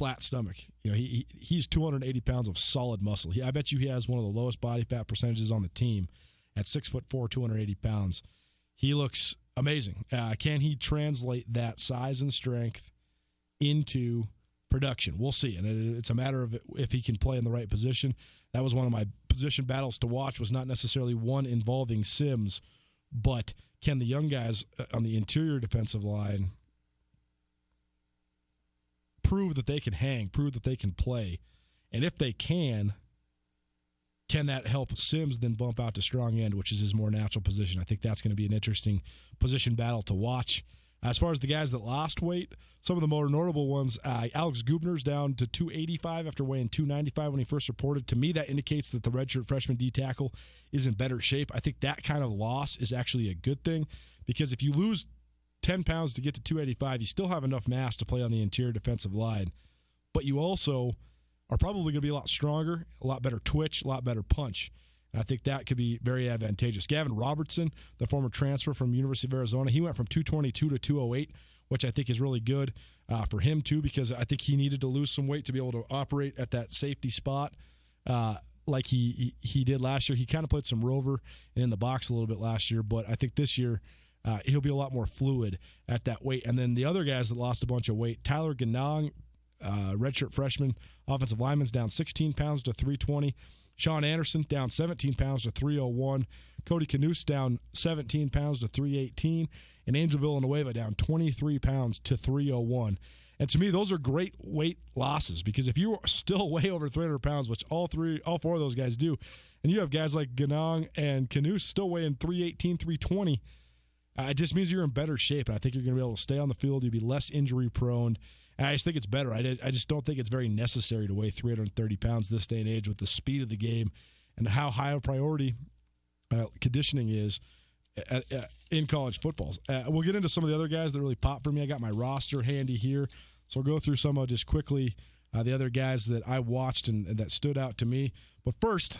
flat stomach. He's 280 pounds of solid muscle. I bet you he has one of the lowest body fat percentages on the team at 6'4", 280 pounds. He looks amazing. Can he translate that size and strength into production? We'll see. And it's a matter of if he can play in the right position. That was one of my position battles to watch, was not necessarily one involving Sims, but can the young guys on the interior defensive line prove that they can hang, prove that they can play? And if they can that help Sims then bump out to strong end, which is his more natural position? I think that's going to be an interesting position battle to watch. As far as the guys that lost weight, some of the more notable ones, Alex Gubner's down to 285 after weighing 295 when he first reported. To me, that indicates that the redshirt freshman D-tackle is in better shape. I think that kind of loss is actually a good thing, because if you lose 10 pounds to get to 285, you still have enough mass to play on the interior defensive line. But you also are probably going to be a lot stronger, a lot better twitch, a lot better punch. And I think that could be very advantageous. Gavin Robertson, the former transfer from University of Arizona, he went from 222 to 208, which I think is really good for him too, because I think he needed to lose some weight to be able to operate at that safety spot like he did last year. He kind of played some rover and in the box a little bit last year, but I think this year he'll be a lot more fluid at that weight. And then the other guys that lost a bunch of weight, Tyler Ganong, redshirt freshman, offensive lineman's down 16 pounds to 320. Sean Anderson down 17 pounds to 301. Cody Canoose down 17 pounds to 318. And Angel Villanueva down 23 pounds to 301. And to me, those are great weight losses, because if you're still way over 300 pounds, which all four of those guys do, and you have guys like Ganong and Canoose still weighing 318, 320, it just means you're in better shape. And I think you're going to be able to stay on the field. You'll be less injury prone. And I just think it's better. I just don't think it's very necessary to weigh 330 pounds this day and age with the speed of the game and how high a priority conditioning is in college football. We'll get into some of the other guys that really pop for me. I got my roster handy here, so we'll go through some of just quickly the other guys that I watched and that stood out to me. But first,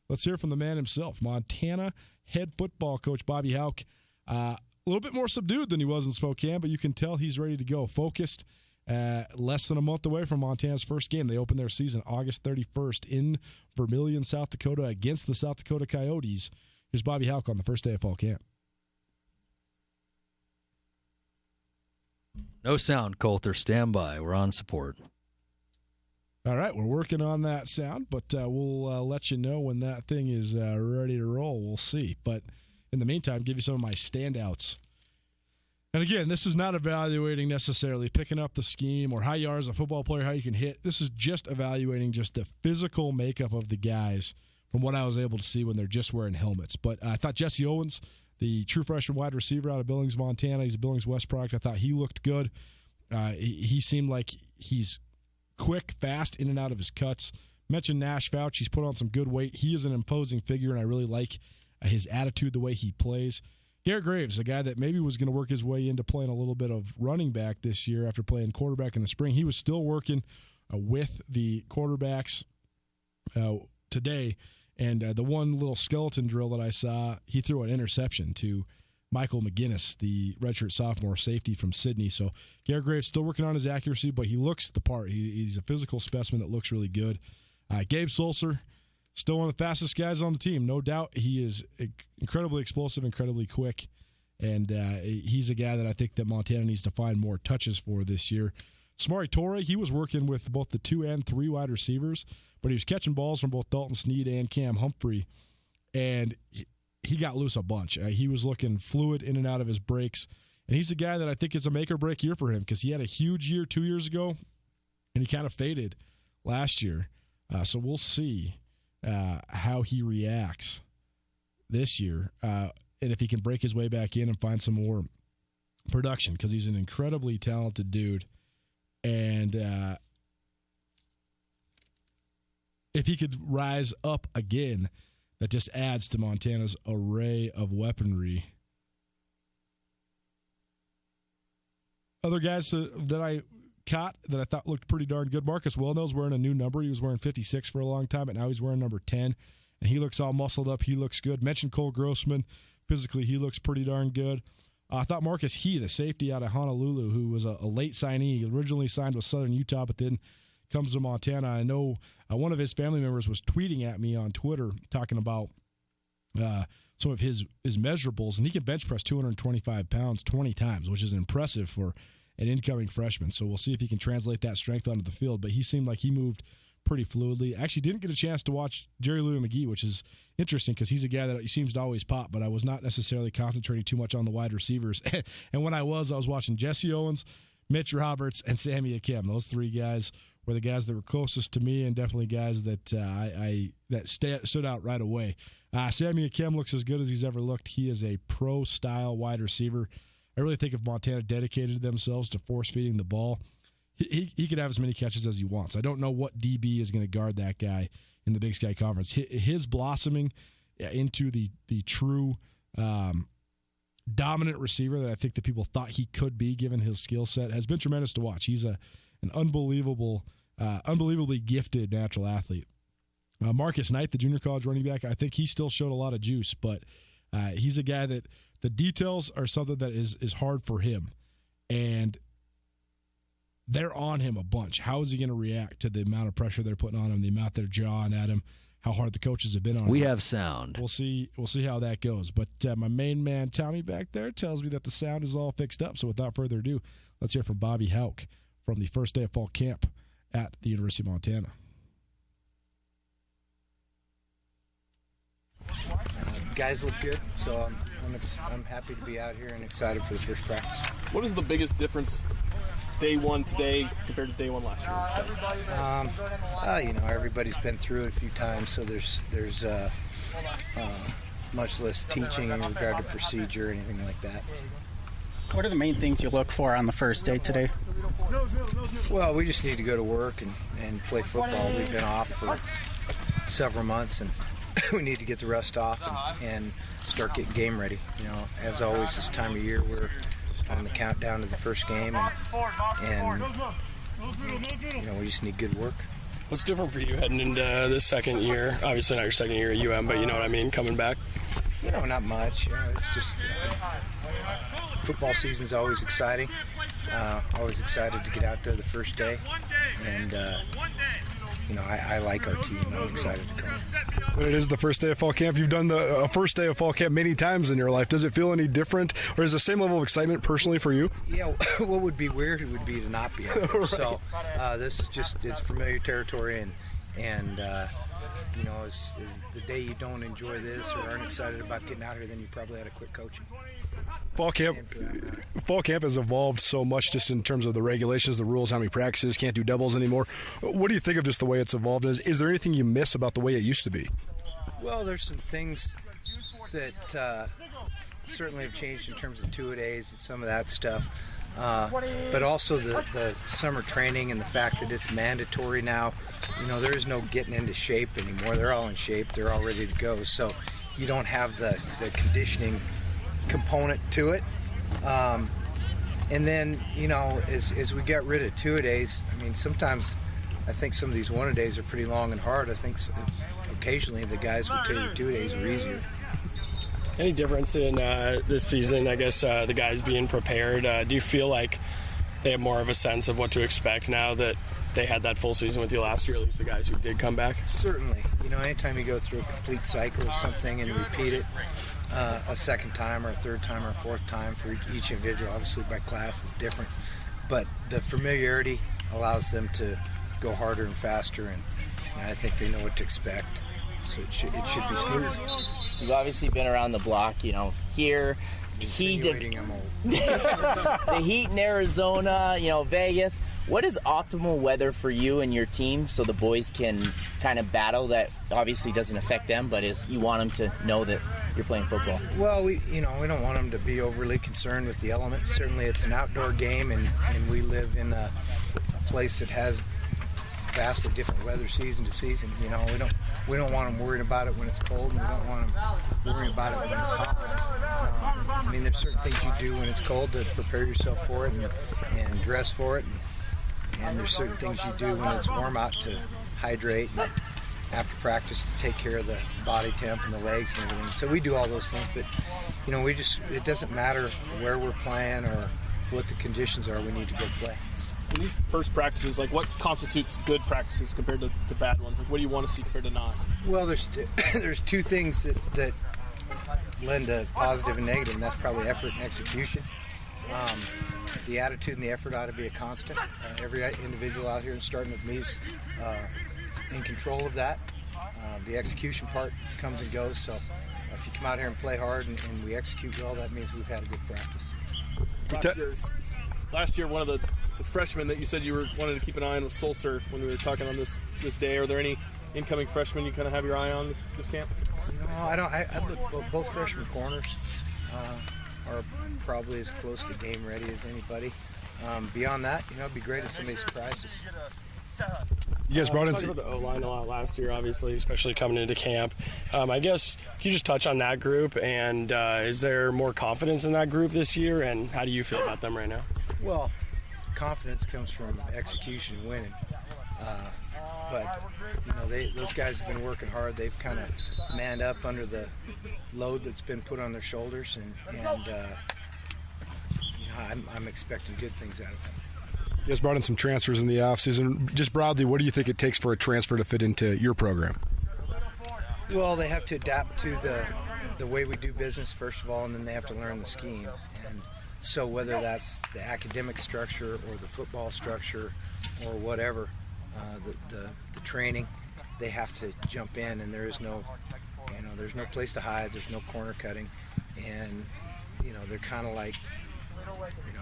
let's hear from the man himself, Montana head football coach Bobby Hauck. A little bit more subdued than he was in Spokane, but you can tell he's ready to go, focused. Less than a month away from Montana's first game. They open their season August 31st in Vermilion, South Dakota, against the South Dakota Coyotes. Here's Bobby Hauck on the first day of fall camp. No sound, Coulter. Stand by. We're on support. All right, we're working on that sound, but we'll let you know when that thing is ready to roll. We'll see. But in the meantime, give you some of my standouts. And again, this is not evaluating necessarily picking up the scheme or how you are as a football player, how you can hit. This is just evaluating just the physical makeup of the guys from what I was able to see when they're just wearing helmets. But I thought Jesse Owens, the true freshman wide receiver out of Billings, Montana, he's a Billings West product. I thought he looked good. He seemed like he's quick, fast, in and out of his cuts. Mentioned Nash Fouch. He's put on some good weight. He is an imposing figure, and I really like his attitude, the way he plays. Garrett Graves, a guy that maybe was going to work his way into playing a little bit of running back this year after playing quarterback in the spring. He was still working with the quarterbacks today. And the one little skeleton drill that I saw, he threw an interception to Michael McGinnis, the redshirt sophomore safety from Sydney. So Garrett Graves still working on his accuracy, but he looks the part. He's a physical specimen that looks really good. Gabe Sulcer, still one of the fastest guys on the team, no doubt. He is incredibly explosive, incredibly quick, and he's a guy that I think that Montana needs to find more touches for this year. Samari Torre, he was working with both the 2 and 3 wide receivers, but he was catching balls from both Dalton Sneed and Cam Humphrey, and he got loose a bunch. He was looking fluid in and out of his breaks, and he's a guy that I think is a make-or-break year for him, because he had a huge year 2 years ago, and he kind of faded last year. So we'll see how he reacts this year, and if he can break his way back in and find some more production, because he's an incredibly talented dude. And if he could rise up again, that just adds to Montana's array of weaponry. Other guys that I caught that I thought looked pretty darn good. Marcus Wellnell's wearing a new number. He was wearing 56 for a long time, but now he's wearing number 10, and he looks all muscled up. He looks good. Mentioned Cole Grossman. Physically, he looks pretty darn good. I thought Marcus He, the safety out of Honolulu, who was a late signee, he originally signed with Southern Utah, but then comes to Montana. I know one of his family members was tweeting at me on Twitter talking about some of his measurables, and he can bench press 225 pounds 20 times, which is impressive for an incoming freshman. So we'll see if he can translate that strength onto the field. But he seemed like he moved pretty fluidly. I actually didn't get a chance to watch Jerry Louis McGee, which is interesting because he's a guy that he seems to always pop, but I was not necessarily concentrating too much on the wide receivers. And when I was watching Jesse Owens, Mitch Roberts, and Sammy Akem. Those three guys were the guys that were closest to me, and definitely guys that stood out right away. Sammy Akem looks as good as he's ever looked. He is a pro-style wide receiver. I really think if Montana dedicated themselves to force-feeding the ball, he could have as many catches as he wants. I don't know what DB is going to guard that guy in the Big Sky Conference. His blossoming into the true dominant receiver that I think that people thought he could be given his skill set has been tremendous to watch. He's an unbelievably gifted natural athlete. Marcus Knight, the junior college running back, I think he still showed a lot of juice, but he's a guy that the details are something that is hard for him, and they're on him a bunch. How is he going to react to the amount of pressure they're putting on him, the amount they're jawing at him, how hard the coaches have been on him? We have sound. We'll see how that goes. But my main man, Tommy, back there tells me that the sound is all fixed up. So without further ado, let's hear from Bobby Houck from the first day of fall camp at the University of Montana. Guys look good, so I'm happy to be out here and excited for the first practice. What is the biggest difference day one today compared to day one last year? Everybody's been through it a few times, so there's much less teaching in regard to procedure or anything like that. What are the main things you look for on the first day today? Well, we just need to go to work and play football. We've been off for several months, and we need to get the rust off and start getting game ready. As always, this time of year, we're on the countdown to the first game, and we just need good work. What's different for you heading into this second year? Obviously not your second year at UM, but you know what I mean, coming back? Not much. It's just football season's always exciting. Always excited to get out there the first day, and I like our team. I'm excited to come. When it is the first day of fall camp, you've done the first day of fall camp many times in your life. Does it feel any different, or is the same level of excitement personally for you? Yeah, what would be weird would be to not be out there. Right. So this is it's familiar territory, and is the day you don't enjoy this or aren't excited about getting out here, then you probably had to quit coaching. Fall camp has evolved so much just in terms of the regulations, the rules, how many practices, can't do doubles anymore. What do you think of just the way it's evolved? Is there anything you miss about the way it used to be? Well, there's some things that certainly have changed in terms of two-a-days and some of that stuff. But also the summer training and the fact that it's mandatory now. There is no getting into shape anymore. They're all in shape. They're all ready to go. So you don't have the conditioning component to it. And then, as we got rid of two-a-days, sometimes I think some of these one-a-days are pretty long and hard. I think occasionally the guys will tell you two-a-days are easier. Any difference in this season, I guess, the guys being prepared? Do you feel like they have more of a sense of what to expect now that they had that full season with you last year, at least the guys who did come back? Certainly. Anytime you go through a complete cycle of something and repeat it a second time or a third time or a fourth time for each individual, obviously by class is different, but the familiarity allows them to go harder and faster, and I think they know what to expect, so it should be smooth. You've obviously been around the block, here, I'm old. the heat in Arizona, Vegas. What is optimal weather for you and your team so the boys can kind of battle that obviously doesn't affect them, but you want them to know that you're playing football? Well, we don't want them to be overly concerned with the elements. Certainly it's an outdoor game, and we live in a place that has vastly different weather season to season. We don't want them worrying about it when it's cold, and we don't want them worrying about it when it's hot. There's certain things you do when it's cold to prepare yourself for it and dress for it, and there's certain things you do when it's warm out to hydrate and after practice to take care of the body temp and the legs and everything. So we do all those things, but it doesn't matter where we're playing or what the conditions are. We need to go play. in these first practices, like what constitutes good practices compared to bad ones? Like what do you want to see compared to not? Well, there's two things that lend to positive and negative, and that's probably effort and execution. The attitude and the effort ought to be a constant. Every individual out here, and starting with me, is in control of that. The execution part comes and goes, so if you come out here and play hard and we execute well, that means we've had a good practice. Last year, one of the freshmen that you said you wanted to keep an eye on was Sulcer when we were talking on this day. Are there any incoming freshmen you kind of have your eye on this camp? No, I don't. I look, both freshman corners are probably as close to game ready as anybody. Beyond that, it'd be great if somebody surprised us. You guys brought in talked about the O-line a lot last year, obviously, especially coming into camp. I guess, can you just touch on that group, and is there more confidence in that group this year, and how do you feel about them right now? Well, confidence comes from execution and winning. But those guys have been working hard. They've kind of manned up under the load that's been put on their shoulders, and I'm expecting good things out of them. You guys brought in some transfers in the offseason. Just broadly, what do you think it takes for a transfer to fit into your program? Well, they have to adapt to the way we do business, first of all, and then they have to learn the scheme. And so whether that's the academic structure or the football structure or whatever, the training, they have to jump in, and there's no place to hide. There's no corner cutting, and they're kind of like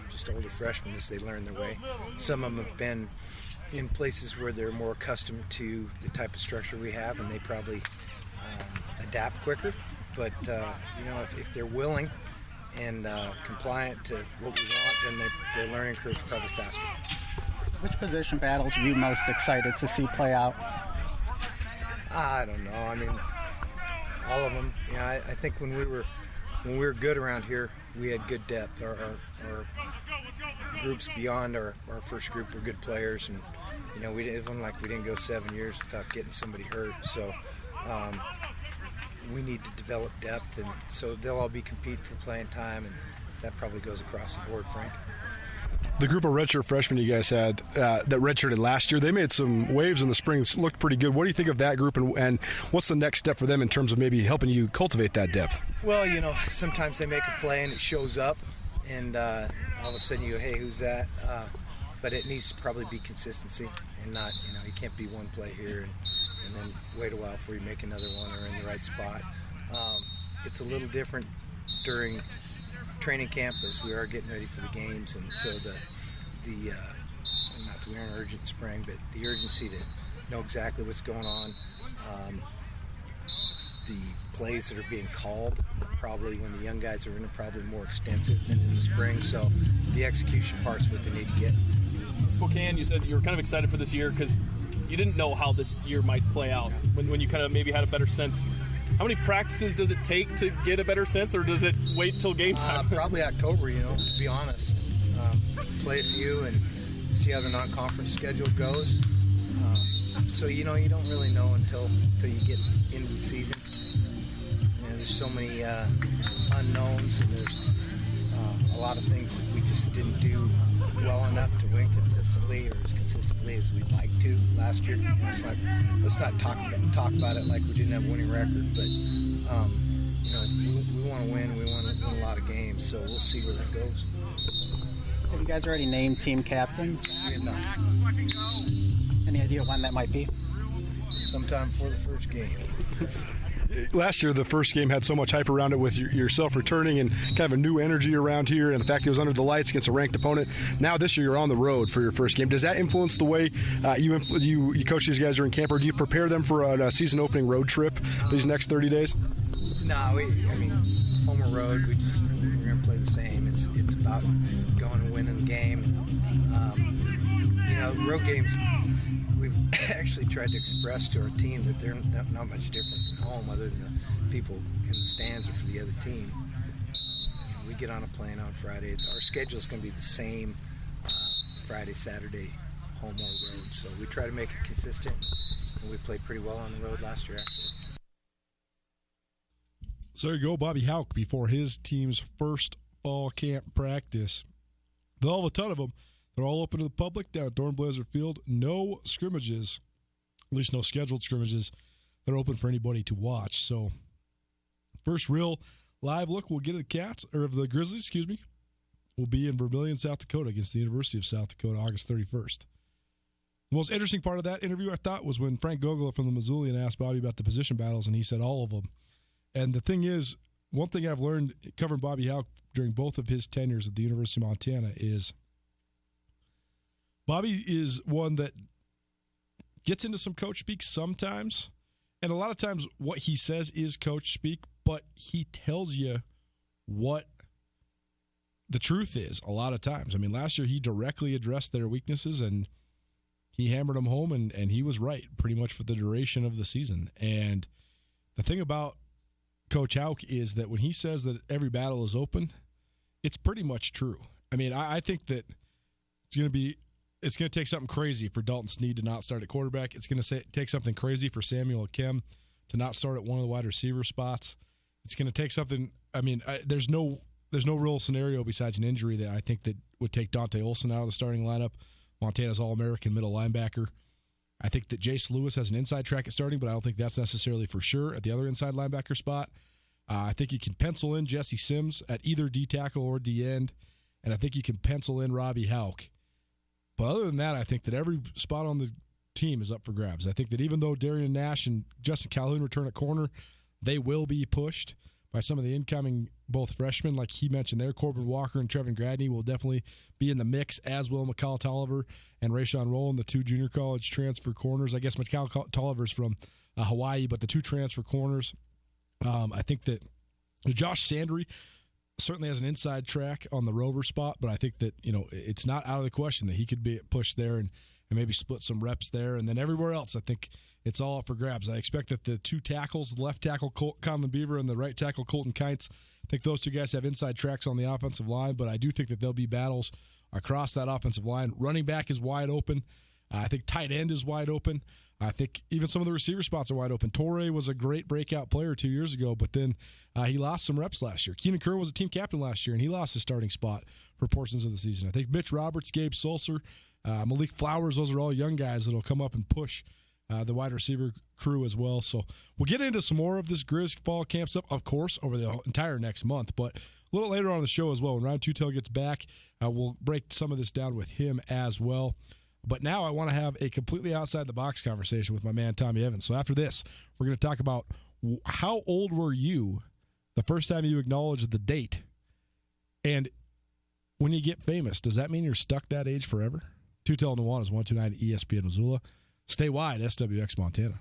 just older freshmen as they learn their way. Some of them have been in places where they're more accustomed to the type of structure we have, and they probably adapt quicker. But if they're willing and compliant to what we want, then their learning curve is probably faster. Which position battles are you most excited to see play out? I don't know. I mean, all of them. I think when we were good around here, we had good depth. Our groups beyond our first group were good players, and it wasn't like we didn't go 7 years without getting somebody hurt. So we need to develop depth, and so they'll all be competing for playing time, and that probably goes across the board, Frank. The group of redshirt freshmen you guys had that redshirted last year, they made some waves in the spring. It looked pretty good. What do you think of that group, and what's the next step for them in terms of maybe helping you cultivate that depth? Well, sometimes they make a play and it shows up, and all of a sudden you go, hey, who's that? But it needs to probably be consistency, and not, you can't be one play here and then wait a while before you make another one or in the right spot. It's a little different during training camp as we are getting ready for the games, and so the not that we're in urgent spring, but the urgency to know exactly what's going on. The plays that are being called are probably, when the young guys are in, are probably more extensive than in the spring, so the execution part's what they need to get. Spokane, you said you were kind of excited for this year because you didn't know how this year might play out when you kind of maybe had a better sense. How many practices does it take to get a better sense, or does it wait till game time? Probably October, to be honest. Play a few and see how the non-conference schedule goes. So, you don't really know until you get into the season. There's so many unknowns, and there's a lot of things that we just didn't do well enough to win consistently, or as consistently as we'd like to last year. Let's not talk about it like we didn't have a winning record, but we want to win. We want to win a lot of games, so we'll see where that goes. Have you guys already named team captains? We have not. Any idea when that might be? Sometime before the first game. Last year, the first game had so much hype around it with yourself returning and kind of a new energy around here, and the fact it was under the lights against a ranked opponent. Now this year, you're on the road for your first game. Does that influence the way you coach these guys during camp, or do you prepare them for a season-opening road trip these next 30 days? No, home or road, we're going to play the same. It's about going and winning the game. Road games, we've actually tried to express to our team that they're not much different from home, other than the people in the stands are for the other team. We get on a plane on Friday. Our schedule is going to be the same Friday, Saturday, home or road. So we try to make it consistent, and we played pretty well on the road last year, actually. So there you go, Bobby Houck, before his team's first fall camp practice. They'll have a ton of them. They're all open to the public down at Dornblazer Field. No scrimmages, at least no scheduled scrimmages, that are open for anybody to watch. So, first real live look we'll get at the Grizzlies, will be in Vermillion, South Dakota against the University of South Dakota, August 31st. The most interesting part of that interview, I thought, was when Frank Gogula from the Missoulian asked Bobby about the position battles, and he said all of them. And the thing is, one thing I've learned covering Bobby Hauck during both of his tenures at the University of Montana is Bobby is one that gets into some coach speak sometimes, and a lot of times what he says is coach speak, but he tells you what the truth is a lot of times. I mean, last year he directly addressed their weaknesses, and he hammered them home, and he was right pretty much for the duration of the season. And the thing about Coach Hauck is that when he says that every battle is open, it's pretty much true. I mean, I think that it's going to take something crazy for Dalton Snead to not start at quarterback. It's going to take something crazy for Samuel Akem to not start at one of the wide receiver spots. It's going to take something. I mean, there's no real scenario besides an injury that I think that would take Dante Olson out of the starting lineup. Montana's All-American middle linebacker. I think that Jace Lewis has an inside track at starting, but I don't think that's necessarily for sure at the other inside linebacker spot. I think you can pencil in Jesse Sims at either D tackle or D end, and I think you can pencil in Robbie Hauck. But other than that, I think that every spot on the team is up for grabs. I think that even though Darian Nash and Justin Calhoun return at corner, they will be pushed by some of the incoming both freshmen, like he mentioned there. Corbin Walker and Trevin Gradney will definitely be in the mix, as will McCall Tolliver and Rayshawn Rowland, the two junior college transfer corners. I guess McCall Tolliver's from Hawaii, but the two transfer corners. I think that Josh Sandry certainly has an inside track on the rover spot, but I think that, it's not out of the question that he could be pushed there and maybe split some reps there. And then everywhere else, I think it's all up for grabs. I expect that the two tackles, the left tackle Conlon Beaver and the right tackle Colton Kientz, I think those two guys have inside tracks on the offensive line, but I do think that there'll be battles across that offensive line. Running back is wide open. I think tight end is wide open. I think even some of the receiver spots are wide open. Torrey was a great breakout player 2 years ago, but then he lost some reps last year. Keenan Kern was a team captain last year, and he lost his starting spot for portions of the season. I think Mitch Roberts, Gabe Sulcer, Malik Flowers, those are all young guys that will come up and push the wide receiver crew as well. So we'll get into some more of this Grizz fall camp stuff, of course, over the entire next month. But a little later on in the show as well, when Ryan Tootell gets back, we'll break some of this down with him as well. But now I want to have a completely outside-the-box conversation with my man Tommy Evans. So after this, we're going to talk about how old were you the first time you acknowledged the date? And when you get famous, does that mean you're stuck that age forever? Tootell and Nuanez, 129 ESPN Missoula. Stay wide, SWX Montana.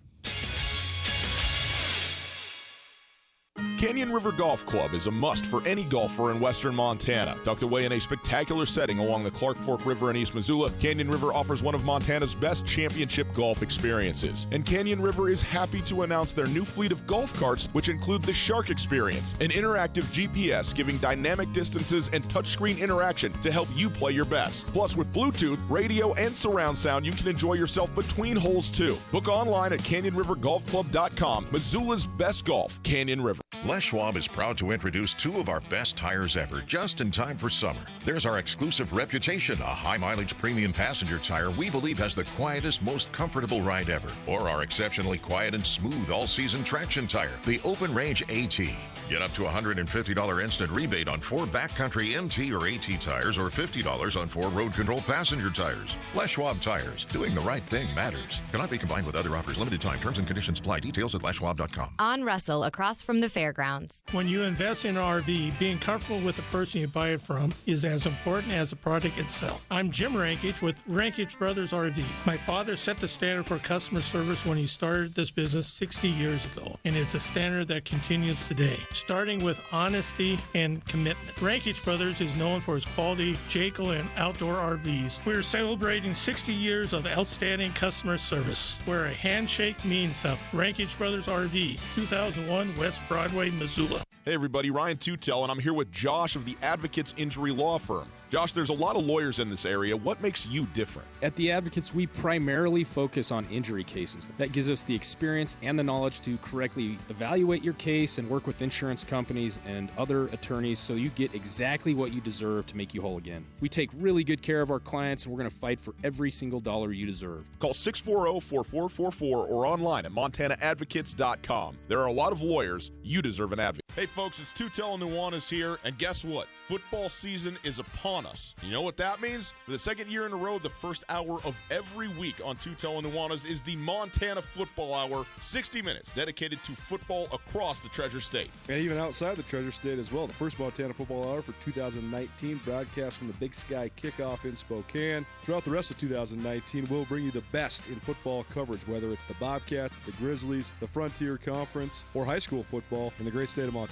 Canyon River Golf Club is a must for any golfer in western Montana. Tucked away in a spectacular setting along the Clark Fork River in East Missoula, Canyon River offers one of Montana's best championship golf experiences. And Canyon River is happy to announce their new fleet of golf carts, which include the Shark Experience, an interactive GPS giving dynamic distances and touchscreen interaction to help you play your best. Plus, with Bluetooth, radio, and surround sound, you can enjoy yourself between holes too. Book online at CanyonRiverGolfClub.com. Missoula's best golf, Canyon River. Les Schwab is proud to introduce two of our best tires ever, just in time for summer. There's our exclusive Reputation, a high-mileage premium passenger tire we believe has the quietest, most comfortable ride ever. Or our exceptionally quiet and smooth all-season traction tire, the Open Range AT. Get up to $150 instant rebate on 4 backcountry MT or AT tires, or $50 on 4 road control passenger tires. Les Schwab Tires. Doing the right thing matters. Cannot be combined with other offers. Limited time. Terms and conditions apply. Details at leschwab.com. On Russell, across from the fairgrounds. When you invest in an RV, being comfortable with the person you buy it from is as important as the product itself. I'm Jim Rankage with Rankage Brothers RV. My father set the standard for customer service when he started this business 60 years ago, and it's a standard that continues today, starting with honesty and commitment. Rankage Brothers is known for its quality Jayco and outdoor RVs. We're celebrating 60 years of outstanding customer service, where a handshake means something. Rankage Brothers RV, 2001 West Broadway, Missoula. Hey everybody, Ryan Tootell, and I'm here with Josh of the Advocates Injury Law Firm. Josh, there's a lot of lawyers in this area. What makes you different? At the Advocates, we primarily focus on injury cases. That gives us the experience and the knowledge to correctly evaluate your case and work with insurance companies and other attorneys so you get exactly what you deserve to make you whole again. We take really good care of our clients, and we're going to fight for every single dollar you deserve. Call 640-4444 or online at montanaadvocates.com. There are a lot of lawyers. You deserve an advocate. Hey folks, it's Tootell and Nuanez here, and guess what? Football season is upon us. You know what that means? For the second year in a row, the first hour of every week on Tootell and Nuanez is the Montana Football Hour, 60 minutes dedicated to football across the Treasure State. And even outside the Treasure State as well. The first Montana Football Hour for 2019 broadcast from the Big Sky Kickoff in Spokane. Throughout the rest of 2019, we'll bring you the best in football coverage, whether it's the Bobcats, the Grizzlies, the Frontier Conference, or high school football in the great state of Montana.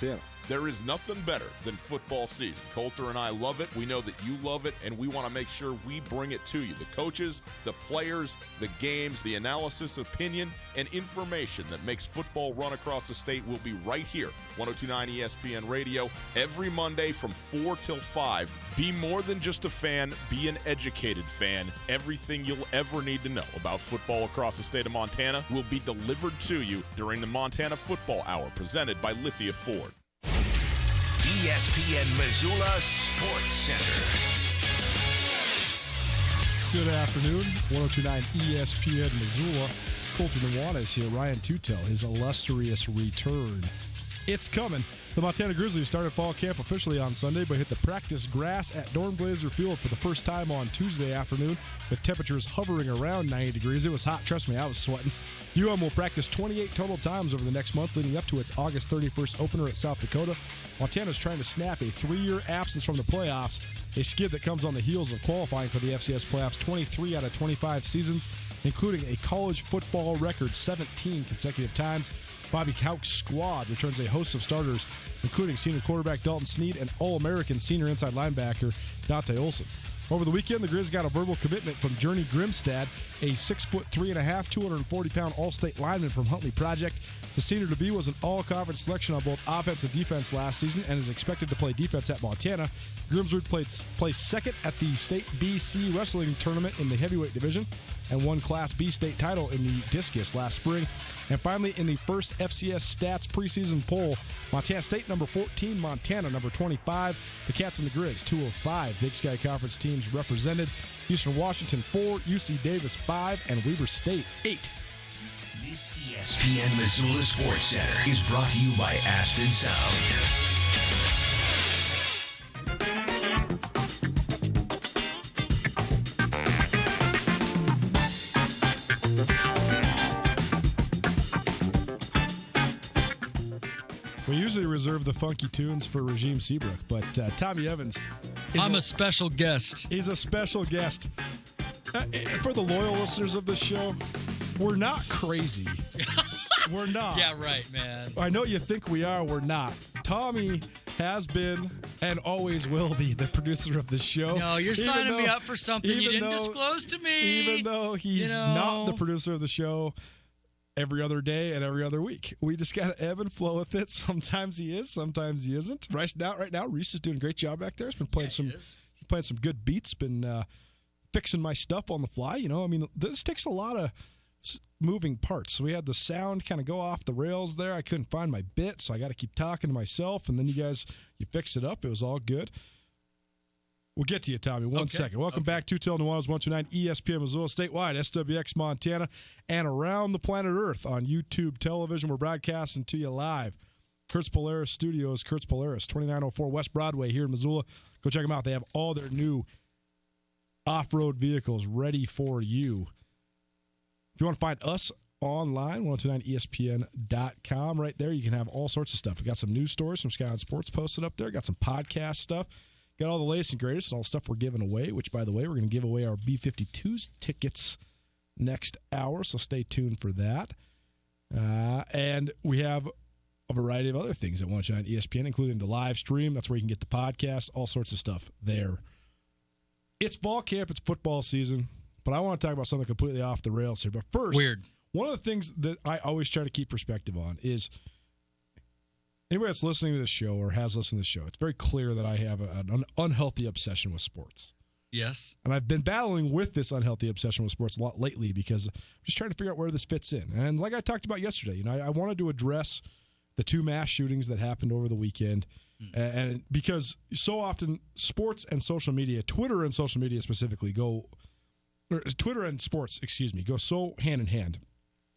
There is nothing better than football season. Coulter and I love it. We know that you love it, and we want to make sure we bring it to you. The coaches, the players, the games, the analysis, opinion, and information that makes football run across the state will be right here, 102.9 ESPN Radio, every Monday from 4 till 5. Be more than just a fan. Be an educated fan. Everything you'll ever need to know about football across the state of Montana will be delivered to you during the Montana Football Hour, presented by Lithia Ford. ESPN Missoula Sports Center. Good afternoon. 102.9 ESPN Missoula. Colton Nuanez here. Ryan Tootell, his illustrious return. It's coming. The Montana Grizzlies started fall camp officially on Sunday, but hit the practice grass at Dornblazer Field for the first time on Tuesday afternoon, with temperatures hovering around 90 degrees. It was hot. Trust me, I was sweating. UM will practice 28 total times over the next month, leading up to its August 31st opener at South Dakota. Montana's trying to snap a 3-year absence from the playoffs, a skid that comes on the heels of qualifying for the FCS playoffs 23 out of 25 seasons, including a college football record 17 consecutive times. Bobby Houck's squad returns a host of starters, including senior quarterback Dalton Snead and All-American senior inside linebacker Dante Olson. Over the weekend, the Grizz got a verbal commitment from Journey Grimstad, a 6'3.5", 240-pound All-State lineman from Huntley Project. The senior-to-be was an all-conference selection on both offense and defense last season and is expected to play defense at Montana. Grimsrud placed second at the State BC Wrestling Tournament in the heavyweight division and won Class B state title in the discus last spring. And finally, in the first FCS stats preseason poll, Montana State number 14, Montana number 25. The Cats and the Grizz 205. Big Sky Conference teams represented. Eastern Washington 4, UC Davis 5, and Weber State 8. This ESPN Missoula Sports Center is brought to you by Aspen Sound. We usually reserve the funky tunes for Regime Seabrook, but Tommy Evans I'm a special guest. He's a special guest. For the loyal listeners of this show, we're not crazy. We're not. Yeah, right, man. I know you think we are. We're not. Tommy has been and always will be the producer of the show. No, you're signing me up for something you didn't disclose to me. Even though he's not the producer of the show every other day and every other week. We just got to ebb and flow with it. Sometimes he is, sometimes he isn't. Right now, Reese is doing a great job back there. He's been playing some good beats, been fixing my stuff on the fly. You know, I mean, this takes a lot of moving parts. So we had the sound kind of go off the rails there. I couldn't find my bit, so I got to keep talking to myself. And then you fixed it up. It was all good. We'll get to you, Tommy. One second. Welcome back to Tootell Nuanez 129 ESPN Missoula, statewide, SWX Montana, and around the planet Earth on YouTube television. We're broadcasting to you live. Kurtz Polaris Studios, Kurtz Polaris, 2904 West Broadway here in Missoula. Go check them out. They have all their new off-road vehicles ready for you. If you want to find us online, 1029ESPN.com. Right there, you can have all sorts of stuff. We got some news stories from Sky on Sports posted up there. Got some podcast stuff. Got all the latest and greatest and all the stuff we're giving away, which, by the way, we're going to give away our B-52s tickets next hour, so stay tuned for that. And we have a variety of other things at 129 ESPN, including the live stream. That's where you can get the podcast, all sorts of stuff there. It's fall camp. It's football season. But I want to talk about something completely off the rails here. But first, one of the things that I always try to keep perspective on is, Anybody that's listening to this show or has listened to this show, it's very clear that I have an unhealthy obsession with sports. Yes. And I've been battling with this unhealthy obsession with sports a lot lately because I'm just trying to figure out where this fits in. And like I talked about yesterday, I wanted to address the 2 mass shootings that happened over the weekend. And because so often sports and social media, Twitter and social media specifically Twitter and sports, go so hand in hand.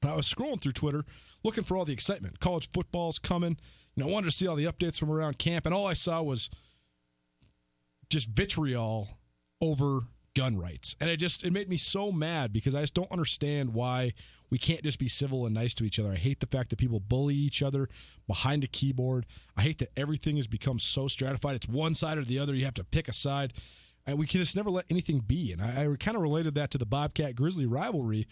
I was scrolling through Twitter looking for all the excitement. College football's coming. I wanted to see all the updates from around camp, and all I saw was just vitriol over gun rights. And it made me so mad because I just don't understand why we can't just be civil and nice to each other. I hate the fact that people bully each other behind a keyboard. I hate that everything has become so stratified. It's one side or the other. You have to pick a side. And we can just never let anything be. And I kind of related that to the Bobcat-Grizzly rivalry.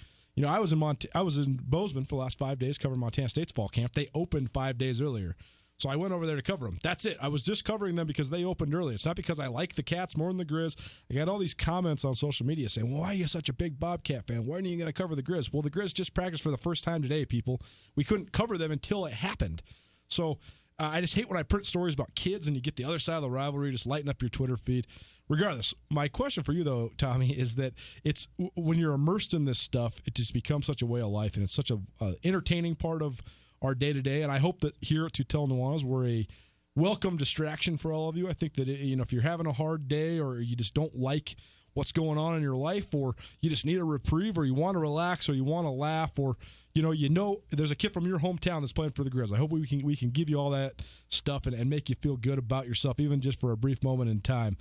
I was in Bozeman for the last 5 days covering Montana State's fall camp. They opened 5 days earlier. So I went over there to cover them. That's it. I was just covering them because they opened early. It's not because I like the Cats more than the Grizz. I got all these comments on social media saying, well, why are you such a big Bobcat fan? Why aren't you going to cover the Grizz? Well, the Grizz just practiced for the first time today, people. We couldn't cover them until it happened. So I just hate when I print stories about kids and you get the other side of the rivalry, just lighten up your Twitter feed. Regardless, my question for you, though, Tommy, is that it's when you're immersed in this stuff, it just becomes such a way of life, and it's such a entertaining part of our day-to-day. And I hope that here at Tootell Nuanez, we're a welcome distraction for all of you. I think that if you're having a hard day or you just don't like what's going on in your life, or you just need a reprieve, or you want to relax, or you want to laugh, or there's a kid from your hometown that's playing for the Grizz. I hope we can give you all that stuff and make you feel good about yourself, even just for a brief moment in time.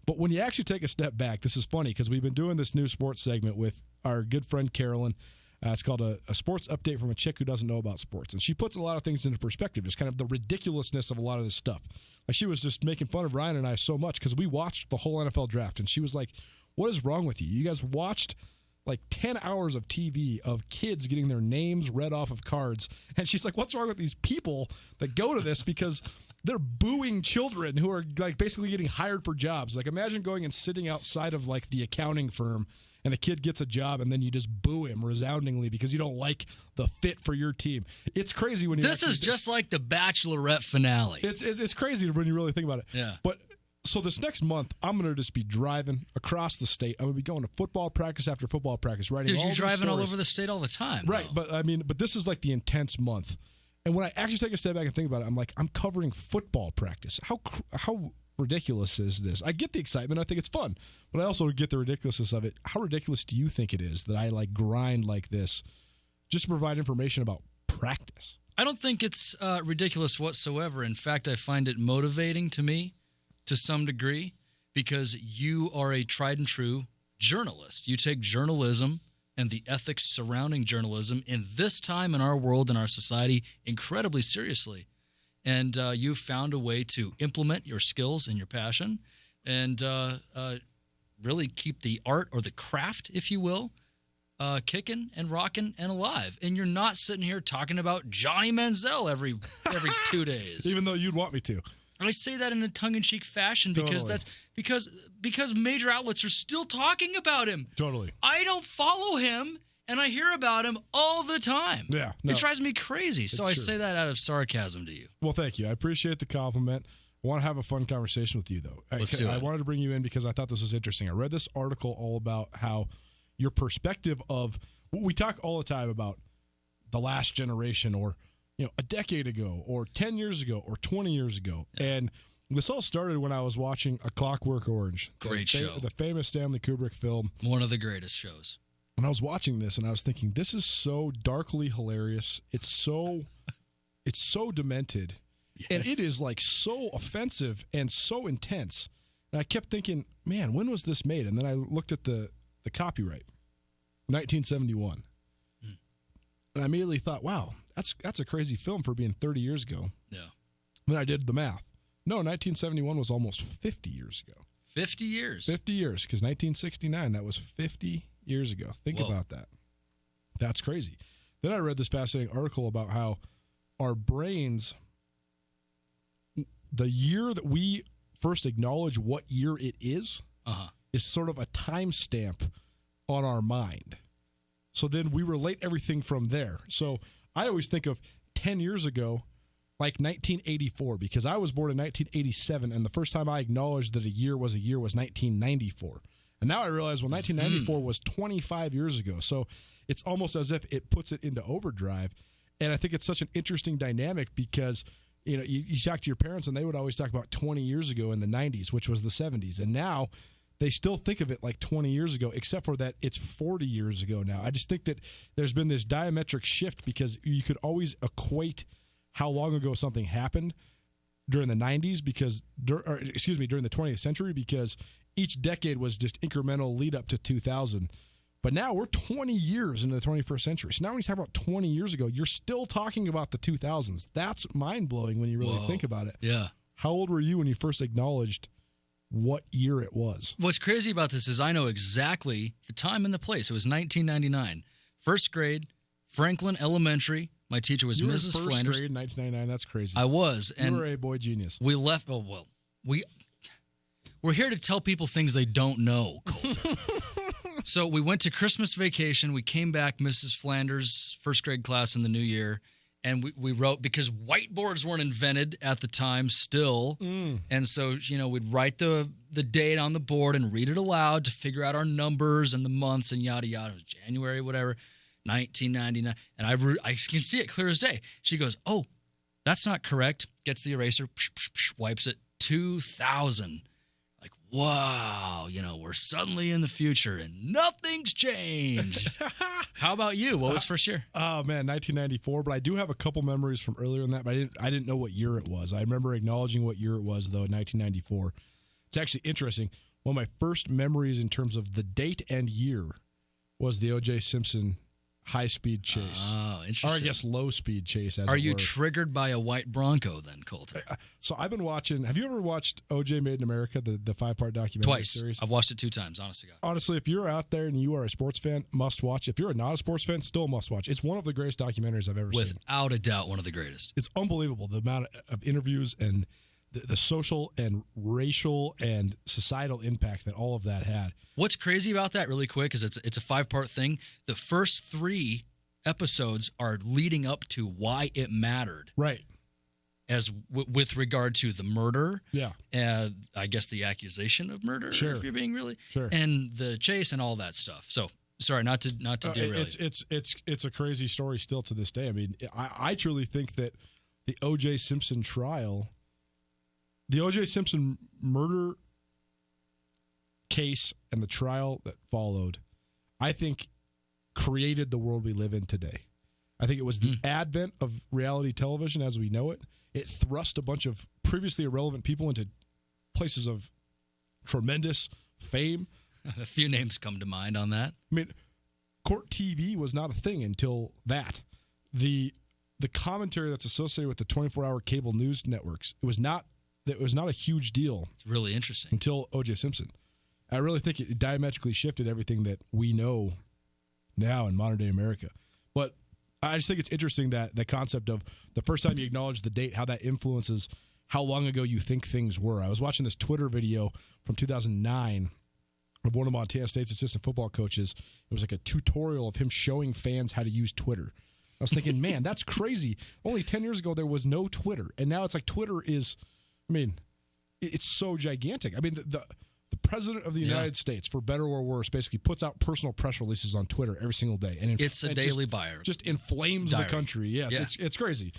But when you actually take a step back, this is funny because we've been doing this new sports segment with our good friend Carolyn. It's called a sports update from a chick who doesn't know about sports. And she puts a lot of things into perspective, just kind of the ridiculousness of a lot of this stuff. Like she was just making fun of Ryan and I so much because we watched the whole NFL draft. And she was like, what is wrong with you? You guys watched like 10 hours of TV of kids getting their names read off of cards. And she's like, what's wrong with these people that go to this? Because they're booing children who are like basically getting hired for jobs. Like imagine going and sitting outside of like the accounting firm and a kid gets a job and then you just boo him resoundingly because you don't like the fit for your team. It's crazy when you This is just like the Bachelorette finale. It's crazy when you really think about it. Yeah. But so this next month, I'm going to just be driving across the state. I'm going to be going to football practice after football practice, writing all these stories. Dude, you're driving all over the state all the time. Right, though. But this is like the intense month. And when I actually take a step back and think about it, I'm like, I'm covering football practice. How ridiculous is this? I get the excitement. I think it's fun. But I also get the ridiculousness of it. How ridiculous do you think it is that I like grind like this just to provide information about practice? I don't think it's ridiculous whatsoever. In fact, I find it motivating to me to some degree because you are a tried and true journalist. You take journalism and the ethics surrounding journalism in this time in our world and our society incredibly seriously. And you've found a way to implement your skills and your passion and really keep the art or the craft, if you will, kicking and rocking and alive. And you're not sitting here talking about Johnny Manziel every 2 days. Even though you'd want me to. I say that in a tongue-in-cheek fashion because that's because major outlets are still talking about him. Totally. I don't follow him, and I hear about him all the time. Yeah. No, it drives me crazy. So I true. say that out of sarcasm to you. Well, thank you. I appreciate the compliment. I want to have a fun conversation with you, though. Let's do it. I wanted to bring you in because I thought this was interesting. I read this article all about how your perspective of we talk all the time about the last generation or a decade ago or 10 years ago or 20 years ago. Yeah. And this all started when I was watching A Clockwork Orange. Great show. The famous Stanley Kubrick film. One of the greatest shows. And I was watching this and I was thinking, this is so darkly hilarious. It's so demented. Yes. And it is like so offensive and so intense. And I kept thinking, man, when was this made? And then I looked at the copyright, 1971. And I immediately thought, wow, that's a crazy film for being 30 years ago. Yeah. Then I did the math. No, 1971 was almost 50 years ago. 50 years? 50 years, because 1969, that was 50 years ago. Think about that. That's crazy. Then I read this fascinating article about how our brains, the year that we first acknowledge what year it is sort of a timestamp on our mind. So then we relate everything from there. So I always think of 10 years ago like 1984, because I was born in 1987, and the first time I acknowledged that a year was 1994. And now I realize, 1994 was 25 years ago. So it's almost as if it puts it into overdrive. And I think it's such an interesting dynamic because, you talk to your parents and they would always talk about 20 years ago in the 90s, which was the 70s. And now they still think of it like 20 years ago, except for that it's 40 years ago now. I just think that there's been this diametric shift because you could always equate how long ago something happened during the 90s during the 20th century, because each decade was just incremental lead up to 2000. But now we're 20 years into the 21st century. So now when you talk about 20 years ago, you're still talking about the 2000s. That's mind-blowing when you really think about it. Yeah. How old were you when you first acknowledged what year it was? What's crazy about this is I know exactly the time and the place. It was 1999. First grade, Franklin Elementary. My teacher was Mrs. Flanders. First grade, 1999. That's crazy. I was. You were a boy genius. We left. We're here to tell people things they don't know, Colter. So we went to Christmas vacation. We came back, Mrs. Flanders, first grade class in the new year, and we wrote, because whiteboards weren't invented at the time still, and so, we'd write the date on the board and read it aloud to figure out our numbers and the months and yada, yada. It was January, whatever, 1999, and I can see it clear as day. She goes, "Oh, that's not correct," gets the eraser, wipes it, 2000. Like, wow, we're suddenly in the future and nothing's changed. How about you? What was first year? Oh, man, 1994. But I do have a couple memories from earlier than that, but I didn't know what year it was. I remember acknowledging what year it was, though, in 1994. It's actually interesting. One of my first memories in terms of the date and year was the O.J. Simpson high-speed chase. Oh, interesting. Or I guess low-speed chase, as Are it you were. triggered by a white Bronco then, Colter? So I've been watching. Have you ever watched O.J. Made in America, the 5-part documentary Twice. series? I've watched it 2 times, honest to God. Honestly, if you're out there and you are a sports fan, must watch. If you're not a sports fan, still must watch. It's one of the greatest documentaries I've ever seen. Without a doubt, one of the greatest. It's unbelievable, the amount of interviews and the social and racial and societal impact that all of that had. What's crazy about that, really quick, is it's a 5-part thing. The first 3 episodes are leading up to why it mattered. Right. As with regard to the murder. Yeah. I guess the accusation of murder, sure. if you're being really. Sure. And the chase and all that stuff. So, sorry, not to derail you. It's a crazy story still to this day. I mean, I truly think that the O.J. Simpson trial, the O.J. Simpson murder case and the trial that followed, I think created the world we live in today. I think it was the advent of reality television as we know it. It thrust a bunch of previously irrelevant people into places of tremendous fame. A few names come to mind on that. I mean, court TV was not a thing until that. The commentary that's associated with the 24-hour cable news networks, it was not a huge deal. It's really interesting. Until O.J. Simpson. I really think it diametrically shifted everything that we know now in modern day America. But I just think it's interesting that the concept of the first time you acknowledge the date, how that influences how long ago you think things were. I was watching this Twitter video from 2009 of one of Montana State's assistant football coaches. It was like a tutorial of him showing fans how to use Twitter. I was thinking, man, that's crazy. Only 10 years ago, there was no Twitter. And now it's like Twitter is, it's so gigantic. I mean, the president of the United States, for better or worse, basically puts out personal press releases on Twitter every single day. And it's a daily buyer. Just inflames the country. Yes, it's crazy.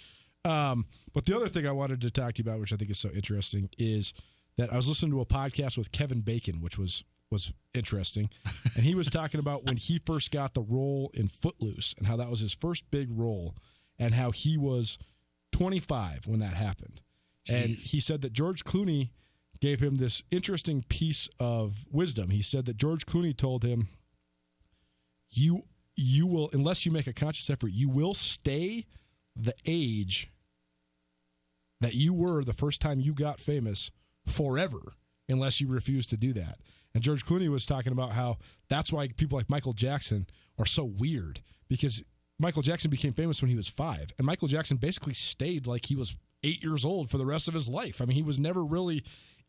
But the other thing I wanted to talk to you about, which I think is so interesting, is that I was listening to a podcast with Kevin Bacon, which was interesting. And he was talking about when he first got the role in Footloose and how that was his first big role and how he was 25 when that happened. Jeez. And he said that George Clooney gave him this interesting piece of wisdom. He said that George Clooney told him, you will, unless you make a conscious effort, you will stay the age that you were the first time you got famous forever unless you refuse to do that. And George Clooney was talking about how that's why people like Michael Jackson are so weird, because Michael Jackson became famous when he was 5, and Michael Jackson basically stayed like he was 8 years old for the rest of his life. I mean, he was never really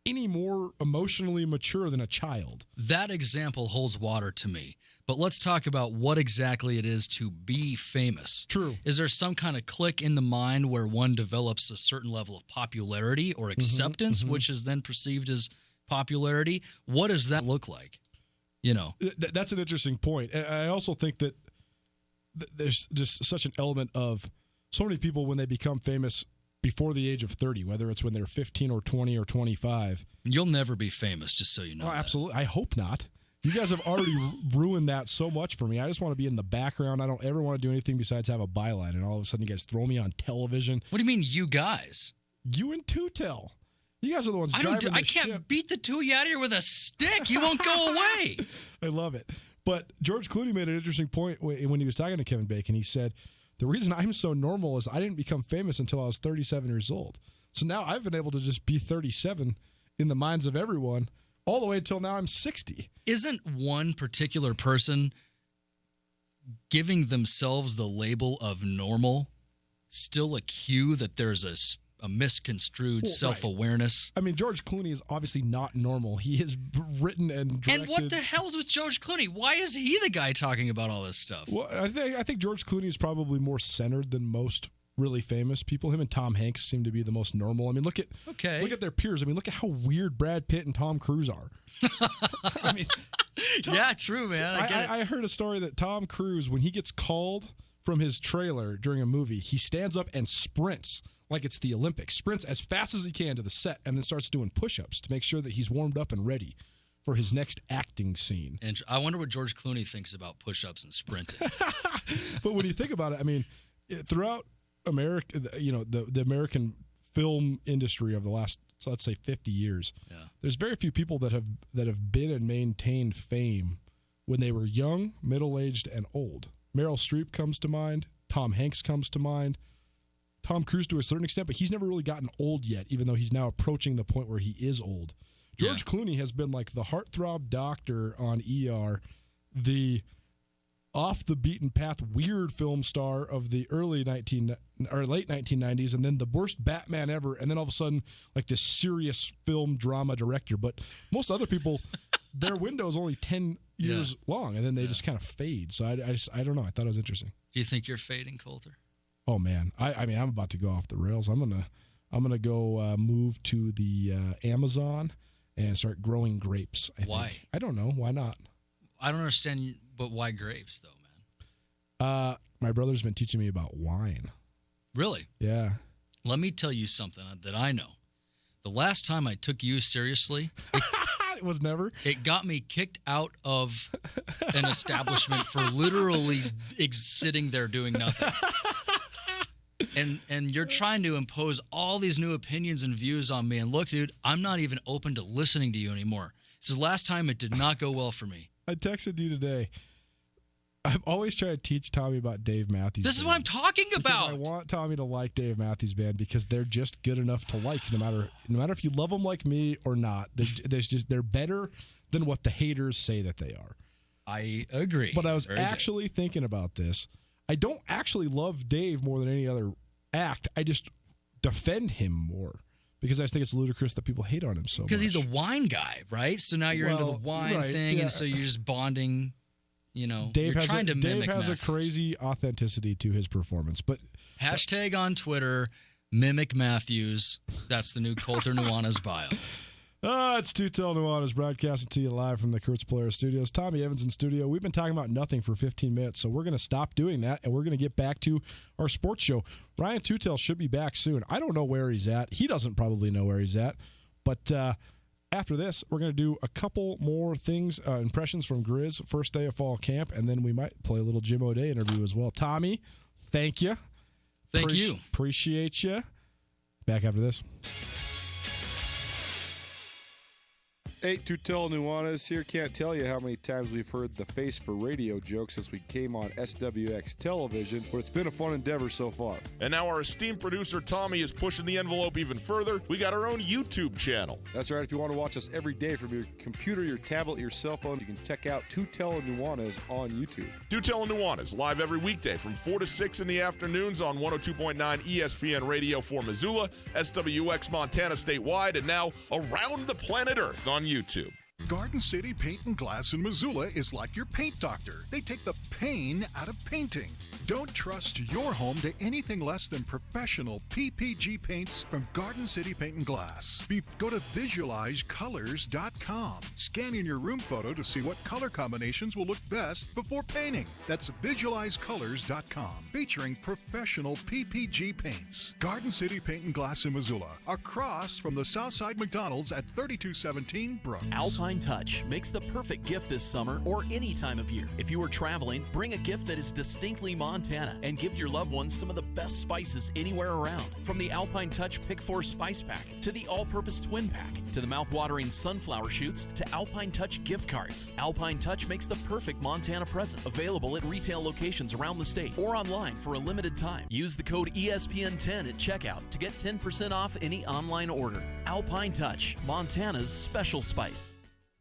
any more emotionally mature than a child. That example holds water to me. But let's talk about what exactly it is to be famous. True. Is there some kind of click in the mind where one develops a certain level of popularity or acceptance, which is then perceived as popularity? What does that look like? You know, that's an interesting point. And I also think that there's just such an element of so many people when they become famous before the age of 30, whether it's when they're 15 or 20 or 25. You'll never be famous, just so you know. Oh, absolutely. I hope not. You guys have already ruined that so much for me. I just want to be in the background. I don't ever want to do anything besides have a byline. And all of a sudden, you guys throw me on television. What do you mean, you guys? You and Tootell. You guys are the ones driving the ship. I can't beat the two of you out of here with a stick. You won't go away. I love it. But George Clooney made an interesting point when he was talking to Kevin Bacon. He said, the reason I'm so normal is I didn't become famous until I was 37 years old. So now I've been able to just be 37 in the minds of everyone all the way until now I'm 60. Isn't one particular person giving themselves the label of normal still a cue that there's a misconstrued self-awareness? Right. I mean, George Clooney is obviously not normal. He has written and directed. And what the hell's with George Clooney? Why is he the guy talking about all this stuff? Well, I think George Clooney is probably more centered than most really famous people. Him and Tom Hanks seem to be the most normal. I mean, look at their peers. I mean, look at how weird Brad Pitt and Tom Cruise are. I mean, yeah, true, man. I heard a story that Tom Cruise, when he gets called from his trailer during a movie, he stands up and sprints like it's the Olympics. Sprints as fast as he can to the set and then starts doing push-ups to make sure that he's warmed up and ready for his next acting scene. And I wonder what George Clooney thinks about push-ups and sprinting. But when you think about it, I mean, throughout America, you know, the American film industry of the last, let's say, 50 years, there's very few people that have been and maintained fame when they were young, middle-aged, and old. Meryl Streep comes to mind. Tom Hanks comes to mind. Tom Cruise to a certain extent, but he's never really gotten old yet, even though he's now approaching the point where he is old. George Clooney has been like the heartthrob doctor on ER, the off-the-beaten-path weird film star of the late 1990s, and then the worst Batman ever, and then all of a sudden, like this serious film drama director. But most other people, their window is only 10 years long, and then they just kind of fade. So I don't know. I thought it was interesting. Do you think you're fading, Coulter? Oh man, I mean, I'm about to go off the rails. I'm gonna go move to the Amazon and start growing grapes. Why? I don't know. Why not? I don't understand, but why grapes, though, man? My brother's been teaching me about wine. Really? Yeah. Let me tell you something that I know. The last time I took you seriously, it was never. It got me kicked out of an establishment for literally sitting there doing nothing. And you're trying to impose all these new opinions and views on me. And look, dude, I'm not even open to listening to you anymore. This is the last time it did not go well for me. I texted you today. I've always tried to teach Tommy about Dave Matthews. This is what I'm talking about. I want Tommy to like Dave Matthews Band because they're just good enough to like, no matter if you love them like me or not. They're better than what the haters say that they are. I agree. But I was actually thinking about this. I don't actually love Dave more than any other act. I just defend him more because I just think it's ludicrous that people hate on him so much. Because he's a wine guy, right? So now you're into the wine thing, and so you're just bonding. You know, Dave you're trying to mimic Dave has Matthews. a crazy authenticity to his performance. But hashtag on Twitter, mimic Matthews. That's the new Coulter Nuanez bio. It's Tootell Nuanez broadcasting to you live from the Kurtz Polaris Studios. Tommy Evans in studio. We've been talking about nothing for 15 minutes, so we're going to stop doing that, and we're going to get back to our sports show. Ryan Tootell should be back soon. I don't know where he's at. He doesn't probably know where he's at. But after this, we're going to do a couple more things, impressions from Grizz, first day of fall camp, and then we might play a little Jim O'Day interview as well. Tommy, thank you. Thank you. Appreciate you. Back after this. Hey, Tootell, Nuanez here. Can't tell you how many times we've heard the face for radio joke since we came on SWX television, but it's been a fun endeavor so far. And now our esteemed producer Tommy is pushing the envelope even further. We got our own YouTube channel. That's right. If you want to watch us every day from your computer, your tablet, your cell phone, you can check out Tootell and Nuanez on YouTube. Tootell and Nuanez live every weekday from 4 to 6 in the afternoons on 102.9 ESPN Radio for Missoula, SWX Montana statewide, and now around the planet Earth on YouTube. Garden City Paint and Glass in Missoula is like your paint doctor. They take the pain out of painting. Don't trust your home to anything less than professional PPG paints from Garden City Paint and Glass. Go to visualizecolors.com. Scan in your room photo to see what color combinations will look best before painting. That's visualizecolors.com, featuring professional PPG paints. Garden City Paint and Glass in Missoula, across from the Southside McDonald's at 3217 Brook. Alpine Touch makes the perfect gift this summer or any time of year. If you are traveling, bring a gift that is distinctly Montana and give your loved ones some of the best spices anywhere around. From the Alpine Touch Pick 4 Spice Pack to the All-Purpose Twin Pack to the mouth-watering sunflower shoots to Alpine Touch gift cards. Alpine Touch makes the perfect Montana present. Available at retail locations around the state or online for a limited time. Use the code ESPN10 at checkout to get 10% off any online order. Alpine Touch, Montana's special spice.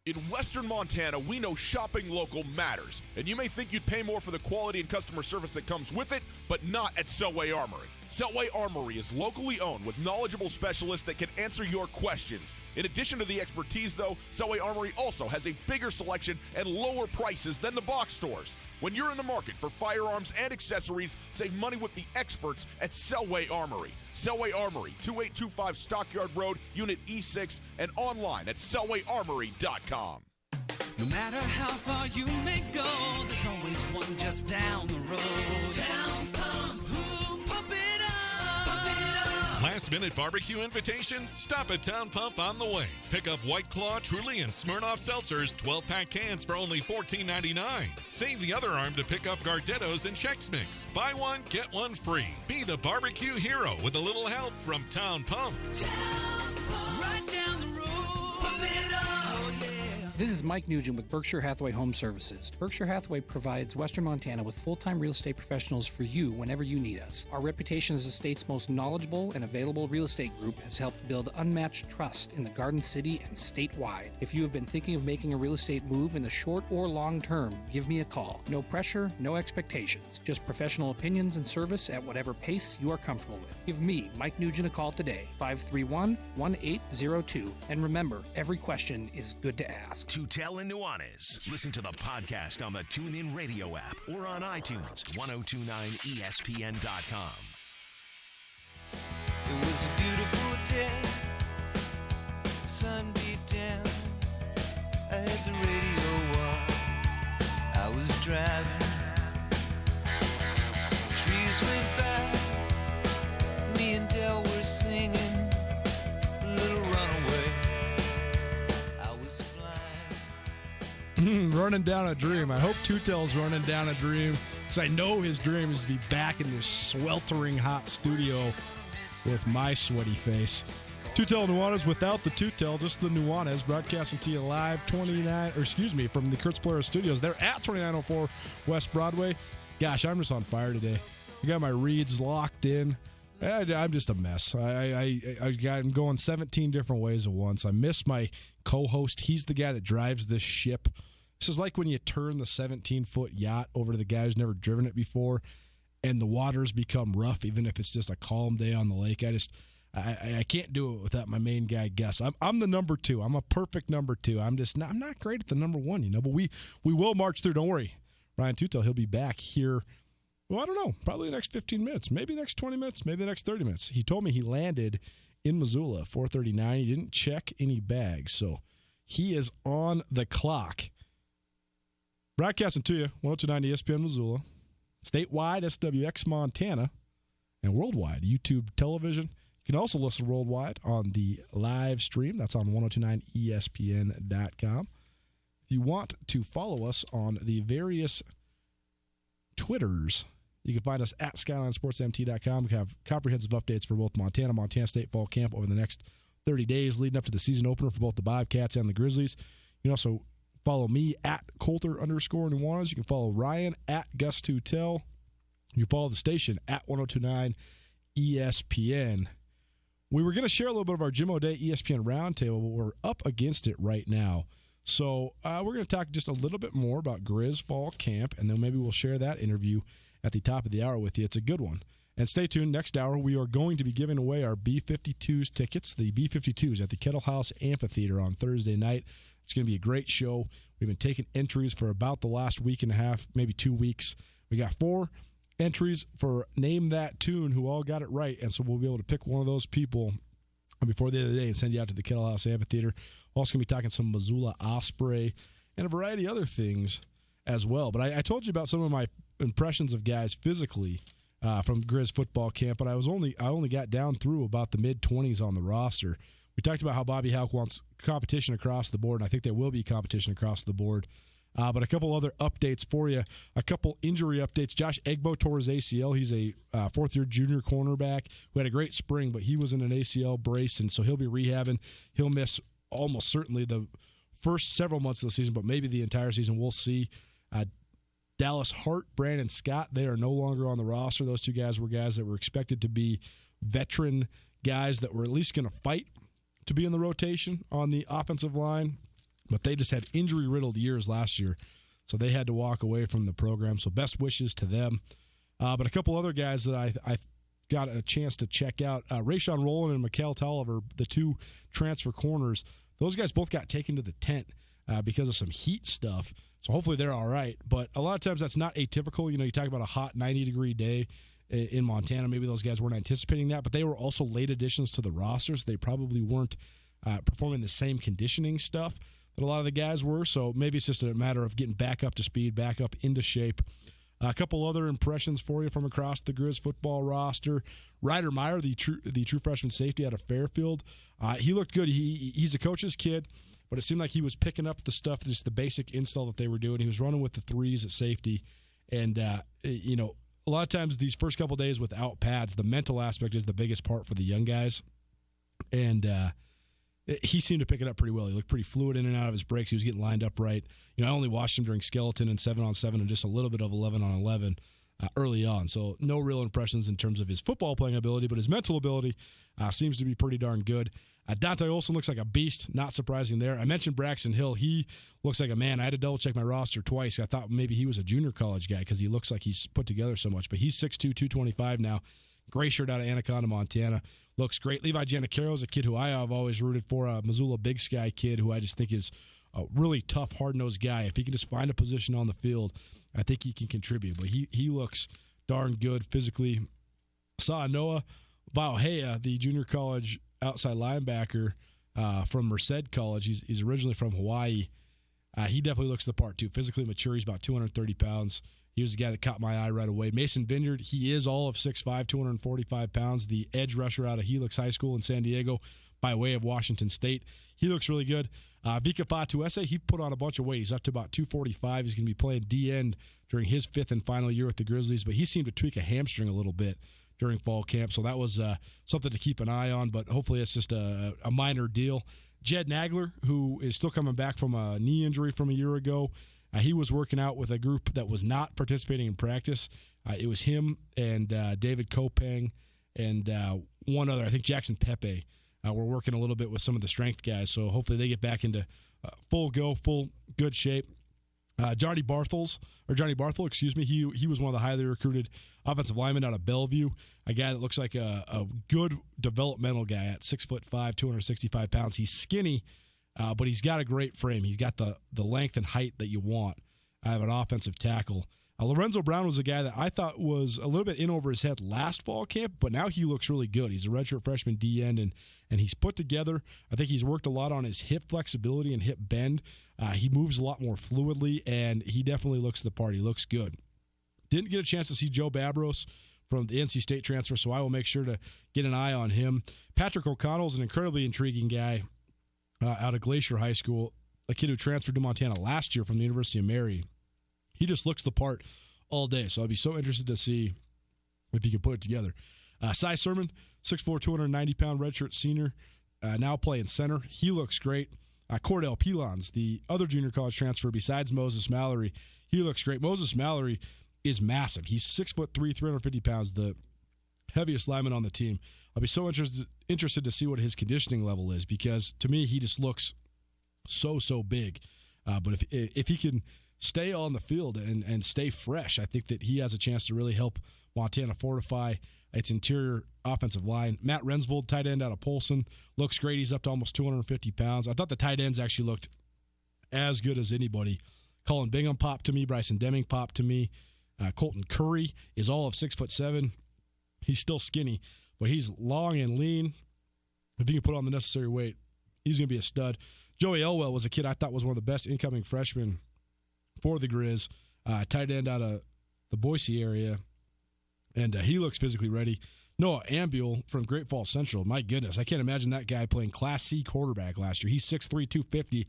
In Western Montana, we know shopping local matters, and you may think you'd pay more for the quality and customer service that comes with it, but not at Selway Armory. Selway Armory is locally owned with knowledgeable specialists that can answer your questions. In addition to the expertise, though, Selway Armory also has a bigger selection and lower prices than the box stores. When you're in the market for firearms and accessories, save money with the experts at Selway Armory. Selway Armory, 2825 Stockyard Road, Unit E6, and online at selwayarmory.com. No matter how far you may go, there's always one just down the road. Town Pump, who pump it up, pump it up. Last minute barbecue invitation? Stop at Town Pump on the way. Pick up White Claw, Truly, and Smirnoff Seltzers 12-pack cans for only $14.99. Save the other arm to pick up Gardettos and Chex Mix. Buy one, get one free. Be the barbecue hero with a little help from Town Pump. Town Pump, right down the road, pump it up. Oh, yeah. This is Mike Nugent with Berkshire Hathaway Home Services. Berkshire Hathaway provides Western Montana with full-time real estate professionals for you whenever you need us. Our reputation as the state's most knowledgeable and available real estate group has helped build unmatched trust in the Garden City and statewide. If you have been thinking of making a real estate move in the short or long term, give me a call. No pressure, no expectations. Just professional opinions and service at whatever pace you are comfortable with. Give me, Mike Nugent, a call today, 531-1802. And remember, every question is good to ask. Tootell and Nuanez. Listen to the podcast on the TuneIn Radio app or on iTunes. 1029ESPN.com. It was a beautiful day. Sun beat down. I had the radio on. I was driving. Trees went by. Me and Del were singing Little Runaway. Running down a dream. I hope Tootell's running down a dream, because I know his dream is to be back in this sweltering hot studio with my sweaty face. Tootell and Nuanez without the Tootell, just the Nuanez, broadcasting to you live from the Kurtz Polaris Studios. They're at 2904 West Broadway. Gosh, I'm just on fire today. I got my reeds locked in. I'm just a mess. I'm going 17 different ways at once. I miss my co-host. He's the guy that drives this ship. This is like when you turn the 17-foot yacht over to the guy who's never driven it before, and the waters become rough, even if it's just a calm day on the lake. I can't do it without my main guy, Gus. I'm the number two. I'm a perfect number two. I'm not great at the number one, but we will march through. Don't worry. Ryan Tootell, he'll be back here. Well, I don't know. Probably the next 15 minutes. Maybe the next 20 minutes. Maybe the next 30 minutes. He told me he landed in Missoula, 4:39. He didn't check any bags, so he is on the clock. Broadcasting to you, 102.9 ESPN Missoula, statewide SWX Montana, and worldwide YouTube television. You can also listen worldwide on the live stream. That's on 1029ESPN.com. If you want to follow us on the various Twitters, you can find us at SkylineSportsMT.com. We have comprehensive updates for both Montana State Fall Camp over the next 30 days leading up to the season opener for both the Bobcats and the Grizzlies. You can also follow me at Coulter_Nuanez. You can follow Ryan at Gus Tootell. You can follow the station at 1029 ESPN. We were going to share a little bit of our Jim O'Day ESPN Roundtable, but we're up against it right now. So we're going to talk just a little bit more about Grizz Fall Camp, and then maybe we'll share that interview at the top of the hour with you. It's a good one. And stay tuned. Next hour, we are going to be giving away our B-52s tickets, the B-52s at the Kettle House Amphitheater on Thursday night. It's going to be a great show. We've been taking entries for about the last week and a half, maybe 2 weeks. We got 4 entries for Name That Tune who all got it right, and so we'll be able to pick one of those people before the end of the day and send you out to the Kettle House Amphitheater. We're also going to be talking some Missoula Osprey and a variety of other things as well. But I told you about some of my impressions of guys physically from Grizz football camp, but I only got down through about the mid-20s on the roster. We talked about how Bobby Houck wants competition across the board, and I think there will be competition across the board. But a couple other updates for you. A couple injury updates. Josh Egbo tore his ACL. He's a fourth-year junior cornerback who had a great spring, but he was in an ACL brace, and so he'll be rehabbing. He'll miss almost certainly the first several months of the season, but maybe the entire season. We'll see. Dallas Hart, Brandon Scott, they are no longer on the roster. Those two guys were guys that were expected to be veteran guys that were at least going to fight to be in the rotation on the offensive line. But they just had injury-riddled years last year, so they had to walk away from the program. So best wishes to them. But a couple other guys that I got a chance to check out, Rayshawn Rowland and Mikhail Tolliver, the 2 transfer corners, those guys both got taken to the tent because of some heat stuff. So hopefully they're all right. But a lot of times that's not atypical. You know, you talk about a hot 90-degree day in Montana. Maybe those guys weren't anticipating that, but they were also late additions to the roster, so they probably weren't performing the same conditioning stuff that a lot of the guys were, so maybe it's just a matter of getting back up to speed, back up into shape. A couple other impressions for you from across the Grizz football roster. Ryder Meyer, the true freshman safety out of Fairfield, he looked good. He's a coach's kid, but it seemed like he was picking up the stuff, just the basic install that they were doing. He was running with the 3s at safety, and you know, a lot of times these first couple days without pads, the mental aspect is the biggest part for the young guys, and he seemed to pick it up pretty well. He looked pretty fluid in and out of his breaks. He was getting lined up right. You know, I only watched him during skeleton and 7-on-7 and just a little bit of 11-on-11 early on. So no real impressions in terms of his football playing ability, but his mental ability seems to be pretty darn good. Dante Olson looks like a beast, not surprising there. I mentioned Braxton Hill. He looks like a man. I had to double-check my roster twice. I thought maybe he was a junior college guy because he looks like he's put together so much. But he's 6'2", 225 now. Gray shirt out of Anaconda, Montana. Looks great. Levi Giannicaro is a kid who I have always rooted for, a Missoula Big Sky kid who I just think is a really tough, hard-nosed guy. If he can just find a position on the field, I think he can contribute. But he looks darn good physically. Saw Noah Vaohea, the junior college outside linebacker from Merced College. He's originally from Hawaii. He definitely looks the part, too. Physically mature. He's about 230 pounds. He was the guy that caught my eye right away. Mason Vineyard, he is all of 6'5", 245 pounds, the edge rusher out of Helix High School in San Diego by way of Washington State. He looks really good. Vika Fatuese, he put on a bunch of weight. He's up to about 245. He's going to be playing D-end during his 5th and final year with the Grizzlies, but he seemed to tweak a hamstring a little bit during fall camp, so that was something to keep an eye on, but hopefully it's just a minor deal. Jed Nagler, who is still coming back from a knee injury from a year ago, he was working out with a group that was not participating in practice. It was him and David Kopang and one other, I think Jackson Pepe, were working a little bit with some of the strength guys. So hopefully they get back into full good shape. Johnny Barthel, he was one of the highly recruited offensive linemen out of Bellevue, a guy that looks like a good developmental guy at 6'5", 265 pounds. He's skinny, but he's got a great frame. He's got the length and height that you want out of an offensive tackle. Lorenzo Brown was a guy that I thought was a little bit in over his head last fall camp, but now he looks really good. He's a redshirt freshman D-end, and he's put together. I think he's worked a lot on his hip flexibility and hip bend. He moves a lot more fluidly, and he definitely looks the part. He looks good. Didn't get a chance to see Joe Babros from the NC State transfer, so I will make sure to get an eye on him. Patrick O'Connell is an incredibly intriguing guy out of Glacier High School, a kid who transferred to Montana last year from the University of Mary. He just looks the part all day, so I'd be so interested to see if he can put it together. Cy Sermon, 6'4", 290-pound redshirt senior, now playing center. He looks great. Cordell Pilons, the other junior college transfer besides Moses Mallory, he looks great. Moses Mallory is massive. He's 6'3", 350 pounds, the heaviest lineman on the team. I'll be so interested to see what his conditioning level is, because to me he just looks so big. But if he can stay on the field and stay fresh, I think that he has a chance to really help Montana fortify its interior offensive line. Matt Rensvold, tight end out of Polson, looks great. He's up to almost 250 pounds. I thought the tight ends actually looked as good as anybody. Colin Bingham popped to me. Bryson Deming popped to me. Colton Curry is all of 6'7". He's still skinny, but he's long and lean. If he can put on the necessary weight, he's going to be a stud. Joey Elwell was a kid I thought was one of the best incoming freshmen for the Grizz. Tight end out of the Boise area, and he looks physically ready. Noah Ambuel from Great Falls Central. My goodness, I can't imagine that guy playing Class C quarterback last year. He's 6'3", 250.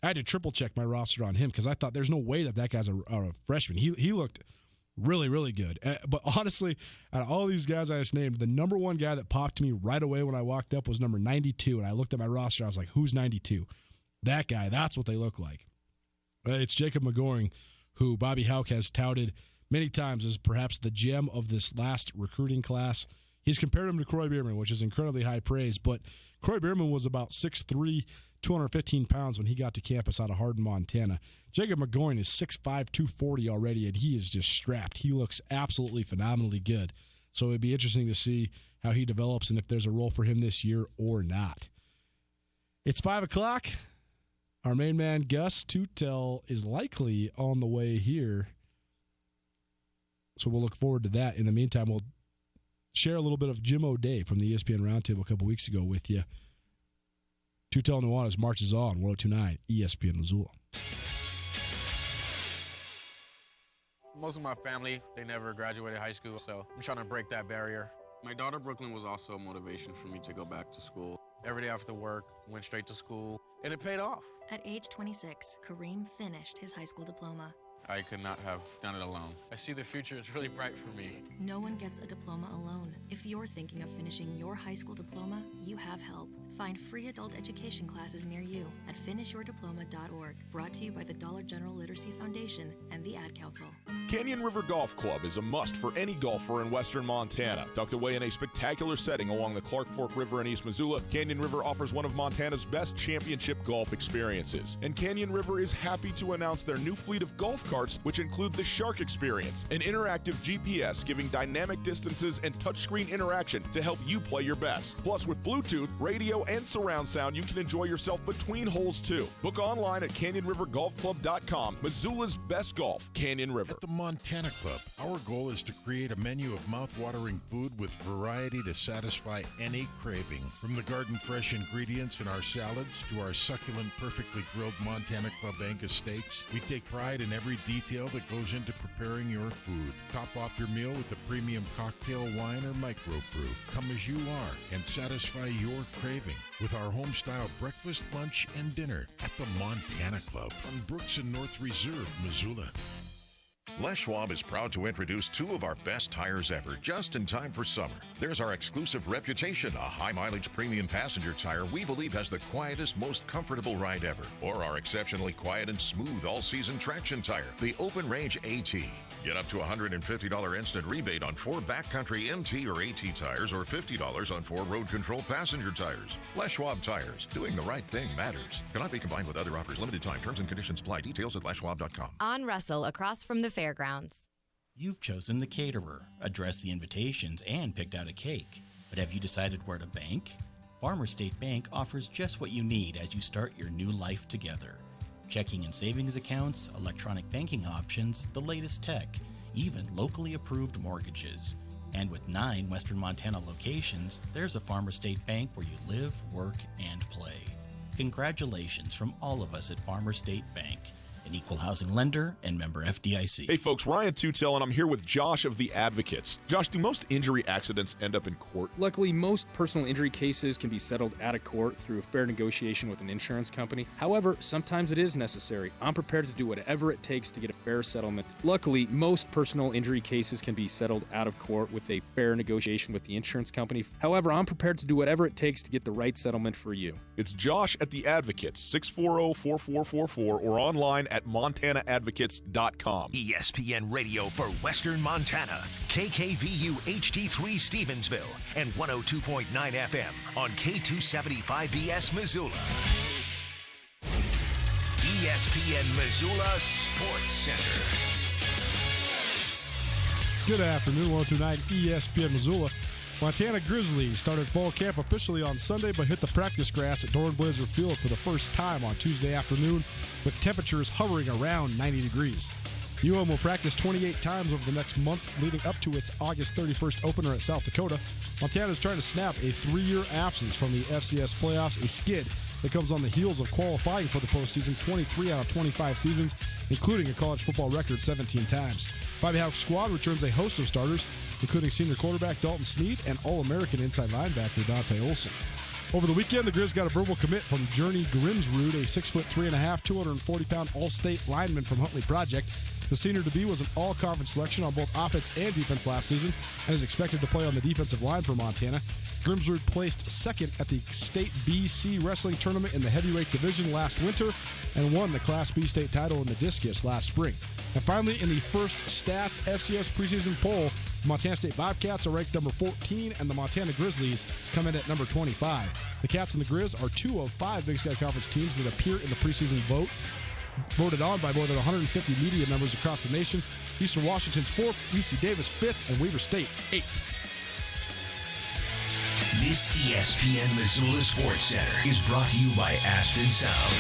I had to triple check my roster on him because I thought there's no way that guy's a freshman. He looked really good. But honestly, out of all these guys I just named, the number one guy that popped to me right away when I walked up was number 92. And I looked at my roster. I was like, who's 92? That guy. That's what they look like. It's Jacob McGoring, who Bobby Hauck has touted many times as perhaps the gem of this last recruiting class. He's compared him to Croy Bierman, which is incredibly high praise, but Croy Bierman was about 6'3", 215 pounds when he got to campus out of Hardin, Montana. Jacob McGoring is 6'5", 240 already, and he is just strapped. He looks absolutely phenomenally good. So it'd be interesting to see how he develops and if there's a role for him this year or not. It's 5 o'clock. Our main man, Gus Tootell, is likely on the way here. So we'll look forward to that. In the meantime, we'll share a little bit of Jim O'Day from the ESPN Roundtable a couple weeks ago with you. Tootell Nuanez marches on 102.9 ESPN Missoula. Most of my family, they never graduated high school, so I'm trying to break that barrier. My daughter, Brooklyn, was also a motivation for me to go back to school. Every day after work, went straight to school, and it paid off. At age 26, Kareem finished his high school diploma. I could not have done it alone. I see the future is really bright for me. No one gets a diploma alone. If you're thinking of finishing your high school diploma, you have help. Find free adult education classes near you at finishyourdiploma.org. Brought to you by the Dollar General Literacy Foundation and the Ad Council. Canyon River Golf Club is a must for any golfer in western Montana. Tucked away in a spectacular setting along the Clark Fork River in East Missoula, Canyon River offers one of Montana's best championship golf experiences. And Canyon River is happy to announce their new fleet of golf carts, which include the Shark Experience, an interactive GPS giving dynamic distances and touchscreen interaction to help you play your best. Plus, with Bluetooth, radio, and surround sound, you can enjoy yourself between holes too. Book online at CanyonRiverGolfClub.com. Missoula's best golf, Canyon River. At the Montana Club, our goal is to create a menu of mouth-watering food with variety to satisfy any craving. From the garden-fresh ingredients in our salads to our succulent, perfectly grilled Montana Club Angus steaks, we take pride in every detail that goes into preparing your food. Top off your meal with a premium cocktail, wine, or microbrew. Come as you are and satisfy your craving with our home-style breakfast, lunch, and dinner at the Montana Club on Brooks and North Reserve, Missoula. Les Schwab is proud to introduce two of our best tires ever, just in time for summer. There's our exclusive Reputation, a high-mileage premium passenger tire we believe has the quietest, most comfortable ride ever. Or our exceptionally quiet and smooth all-season traction tire, the Open Range AT. Get up to $150 instant rebate on 4 backcountry MT or AT tires, or $50 on 4 road control passenger tires. Les Schwab Tires. Doing the right thing matters. Cannot be combined with other offers. Limited time. Terms and conditions apply. Details at leschwab.com. On Russell, across from the fairgrounds. You've chosen the caterer, addressed the invitations, and picked out a cake. But have you decided where to bank? Farmers State Bank offers just what you need as you start your new life together. Checking and savings accounts, electronic banking options, the latest tech, even locally approved mortgages. And with 9 Western Montana locations, there's a Farmers State Bank where you live, work, and play. Congratulations from all of us at Farmers State Bank. an equal housing lender and member FDIC. Hey folks, Ryan Tootell, and I'm here with Josh of the Advocates. Josh, do most injury accidents end up in court? Luckily, most personal injury cases can be settled out of court through a fair negotiation with an insurance company. However, sometimes it is necessary. I'm prepared to do whatever it takes to get a fair settlement. Luckily, most personal injury cases can be settled out of court with a fair negotiation with the insurance company. However, I'm prepared to do whatever it takes to get the right settlement for you. It's Josh at the Advocates, 640-4444, or online at montanaadvocates.com. ESPN Radio for Western Montana, KKVU HD3 Stevensville, and 102.9 FM on K275BS Missoula. ESPN Missoula Sports Center. Good afternoon, 102.9 ESPN Missoula. Montana Grizzlies started fall camp officially on Sunday, but hit the practice grass at Doran Blazer Field for the first time on Tuesday afternoon, with temperatures hovering around 90 degrees. UM will practice 28 times over the next month, leading up to its August 31st opener at South Dakota. Montana is trying to snap a 3-year absence from the FCS playoffs, a skid that comes on the heels of qualifying for the postseason 23 out of 25 seasons, including a college football record 17 times. Bobby Houck's squad returns a host of starters, including senior quarterback Dalton Snead and All-American inside linebacker Dante Olson. Over the weekend, the Grizz got a verbal commit from Journey Grimsrud, a 6'3.5", 240-pound All-State lineman from Huntley Project. The senior-to-be was an all-conference selection on both offense and defense last season and is expected to play on the defensive line for Montana. Grimsrud placed second at the State BC Wrestling Tournament in the heavyweight division last winter and won the Class B state title in the discus last spring. And finally, in the first Stats FCS preseason poll, the Montana State Bobcats are ranked number 14 and the Montana Grizzlies come in at number 25. The Cats and the Grizz are 2 of 5 Big Sky Conference teams that appear in the preseason vote, voted on by more than 150 media members across the nation. Eastern Washington's 4th, UC Davis 5th, and Weber State 8th. This ESPN Missoula Sports Center is brought to you by Aspen Sound.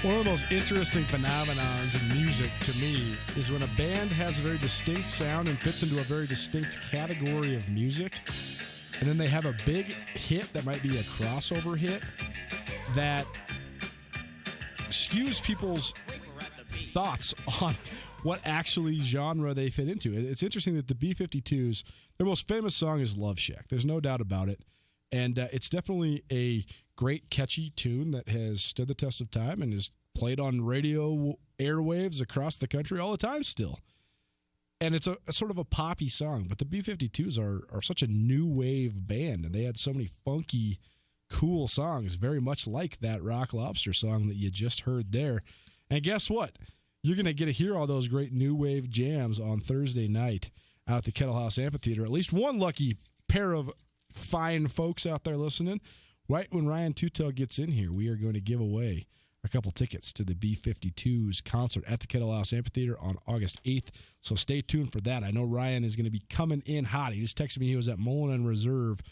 One of the most interesting phenomenons in music to me is when a band has a very distinct sound and fits into a very distinct category of music, and then they have a big hit that might be a crossover hit that skews people's thoughts on what actually genre they fit into. It's interesting that the B-52s, their most famous song is Love Shack. There's no doubt about it. And it's definitely a great, catchy tune that has stood the test of time and is played on radio airwaves across the country all the time still. And it's a sort of a poppy song, but the B-52s are such a new wave band, and they had so many funky, cool songs, very much like that Rock Lobster song that you just heard there. And guess what? You're going to get to hear all those great new wave jams on Thursday night out at the Kettle House Amphitheater. At least one lucky pair of fine folks out there listening. Right when Ryan Tootell gets in here, we are going to give away a couple tickets to the B-52s concert at the Kettle House Amphitheater on August 8th. So stay tuned for that. I know Ryan is going to be coming in hot. He just texted me he was at Mullen and Reserve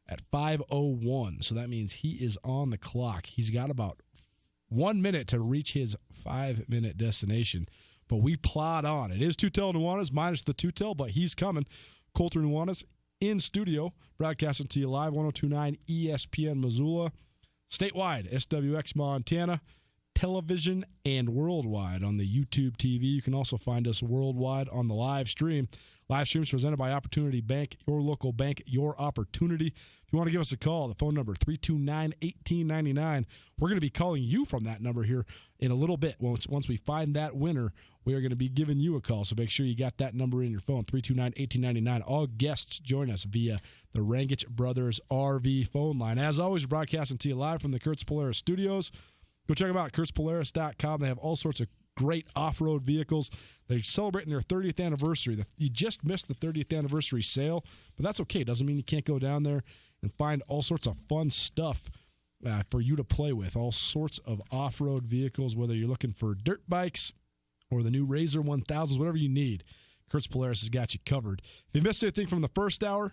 at 5:01. So that means he is on the clock. He's got about 1 minute to reach his 5-minute destination. But we plod on. It is Tootell Nuanez minus the Tootell, but he's coming. Colter Nuanez in studio, broadcasting to you live, 102.9 ESPN Missoula, statewide, SWX Montana, television, and worldwide on the YouTube TV. You can also find us worldwide on the live stream. Live streams presented by Opportunity Bank, your local bank, your opportunity. If you want to give us a call, the phone number, 329-1899. We're going to be calling you from that number here in a little bit. Once we find that winner, we are going to be giving you a call, so make sure you got that number in your phone, 329-1899. All guests join us via the Rangich Brothers RV phone line. As always, we're broadcasting to you live from the Kurtz Polaris studios. Go check them out at kurtzpolaris.com. They have all sorts of great off-road vehicles. They're celebrating their 30th anniversary. You just missed the 30th anniversary sale, but that's okay. Doesn't mean you can't go down there and find all sorts of fun stuff for you to play with. All sorts of off-road vehicles, whether you're looking for dirt bikes or the new Razor 1000s, whatever you need. Kurtz Polaris has got you covered. If you missed anything from the first hour,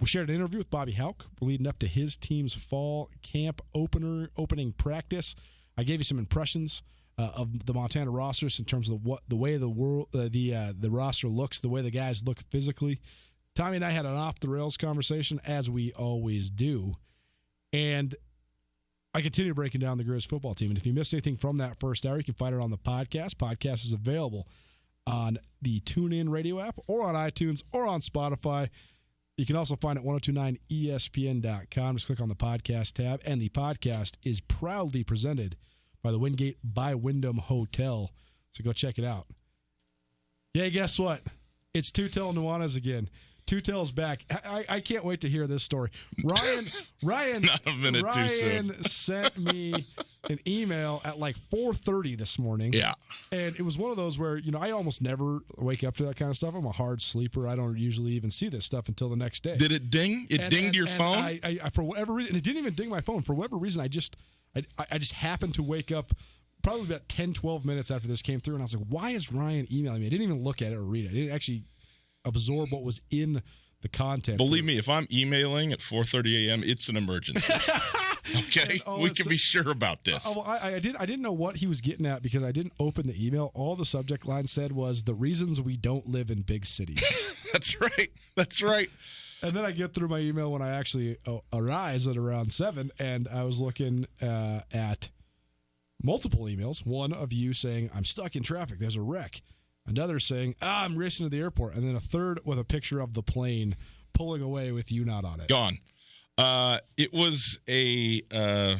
we shared an interview with Bobby Houck leading up to his team's fall camp opening practice. I gave you some impressions of the Montana rosters in terms of the way the roster looks, the way the guys look physically. Tommy and I had an off-the-rails conversation, as we always do, and I continue breaking down the Grizz football team. And if you missed anything from that first hour, you can find it on the podcast. Podcast is available on the TuneIn radio app or on iTunes or on Spotify. You can also find it at 1029ESPN.com. Just click on the podcast tab. And the podcast is proudly presented by the Wingate by Wyndham Hotel. So go check it out. Yeah, guess what? It's Tootell and Nuanez again. Tootell's back. I can't wait to hear this story. Ryan Not a minute too soon. sent me an email at like 4:30 this morning. Yeah. And it was one of those where, I almost never wake up to that kind of stuff. I'm a hard sleeper. I don't usually even see this stuff until the next day. Did it ding? It dinged your phone? I for whatever reason, and it didn't even ding my phone. For whatever reason, I just happened to wake up probably about 10, 12 minutes after this came through, and I was like, why is Ryan emailing me? I didn't even look at it or read it. I didn't actually absorb what was in the content. Believe me, if I'm emailing at 4:30 a.m., it's an emergency. Okay? We can be sure about this. I didn't know what he was getting at because I didn't open the email. All the subject line said was the reasons we don't live in big cities. That's right. And then I get through my email when I actually arise at around 7, and I was looking at multiple emails. One of you saying, I'm stuck in traffic. There's a wreck. Another saying, I'm racing to the airport. And then a third with a picture of the plane pulling away with you not on it. Gone. It was there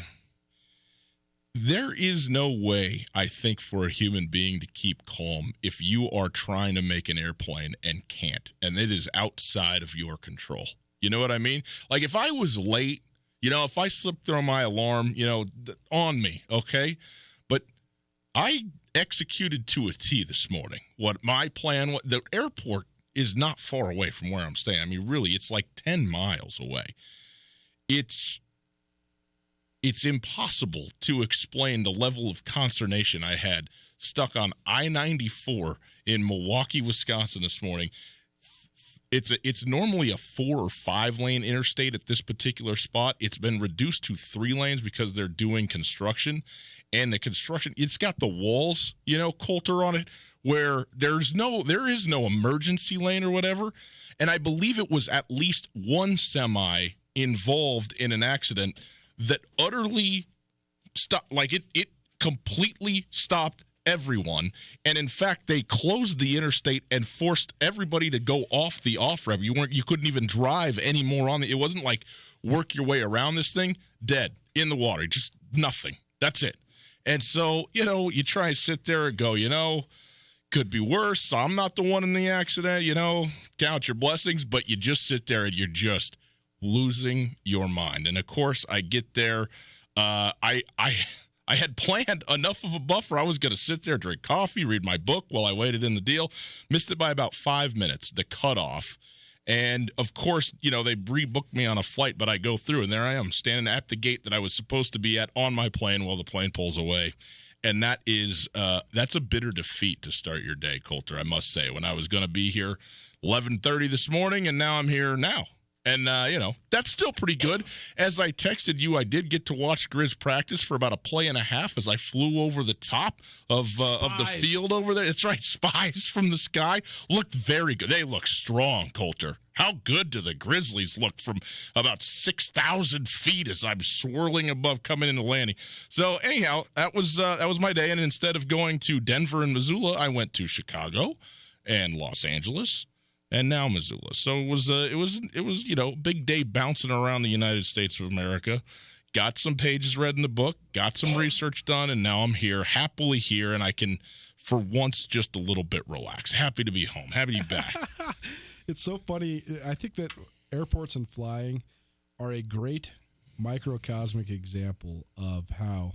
is no way, I think, for a human being to keep calm if you are trying to make an airplane and can't, and it is outside of your control. You know what I mean? Like, if I was late, if I slipped through my alarm, on me, okay? But I executed to a T this morning. What my plan was, the airport is not far away from where I'm staying. I mean, really, it's like 10 miles away. It's impossible to explain the level of consternation I had stuck on I-94 in Milwaukee, Wisconsin this morning. It's normally a 4 or 5 lane interstate at this particular spot. It's been reduced to 3 lanes because they're doing construction. And the construction, it's got the walls, Coulter, on it, where there is no emergency lane or whatever. And I believe it was at least one semi involved in an accident that utterly stopped, like it completely stopped everyone. And in fact, they closed the interstate and forced everybody to go off the off-ramp. You couldn't even drive anymore on it wasn't like work your way around this thing. Dead in the water, just nothing. That's it. And so, you try and sit there and go, could be worse. I'm not the one in the accident, count your blessings, but you just sit there and you're just losing your mind. And of course, I get there. I had planned enough of a buffer. I was going to sit there, drink coffee, read my book while I waited in the deal. Missed it by about 5 minutes, the cutoff. And, of course, they rebooked me on a flight, but I go through, and there I am, standing at the gate that I was supposed to be at on my plane while the plane pulls away. And that's a bitter defeat to start your day, Coulter, I must say, when I was going to be here 11:30 this morning, and now I'm here now. And, that's still pretty good. As I texted you, I did get to watch Grizz practice for about a play and a half as I flew over the top of the field over there. That's right, spies from the sky. Looked very good. They look strong, Coulter. How good do the Grizzlies look from about 6,000 feet as I'm swirling above coming into landing? So, anyhow, that was my day. And instead of going to Denver and Missoula, I went to Chicago and Los Angeles. And now Missoula. So it was big day bouncing around the United States of America. Got some pages read in the book, got some research done, and now I'm here, happily here, and I can, for once, just a little bit relax. Happy to be home. Happy to be back. It's so funny. I think that airports and flying are a great microcosmic example of how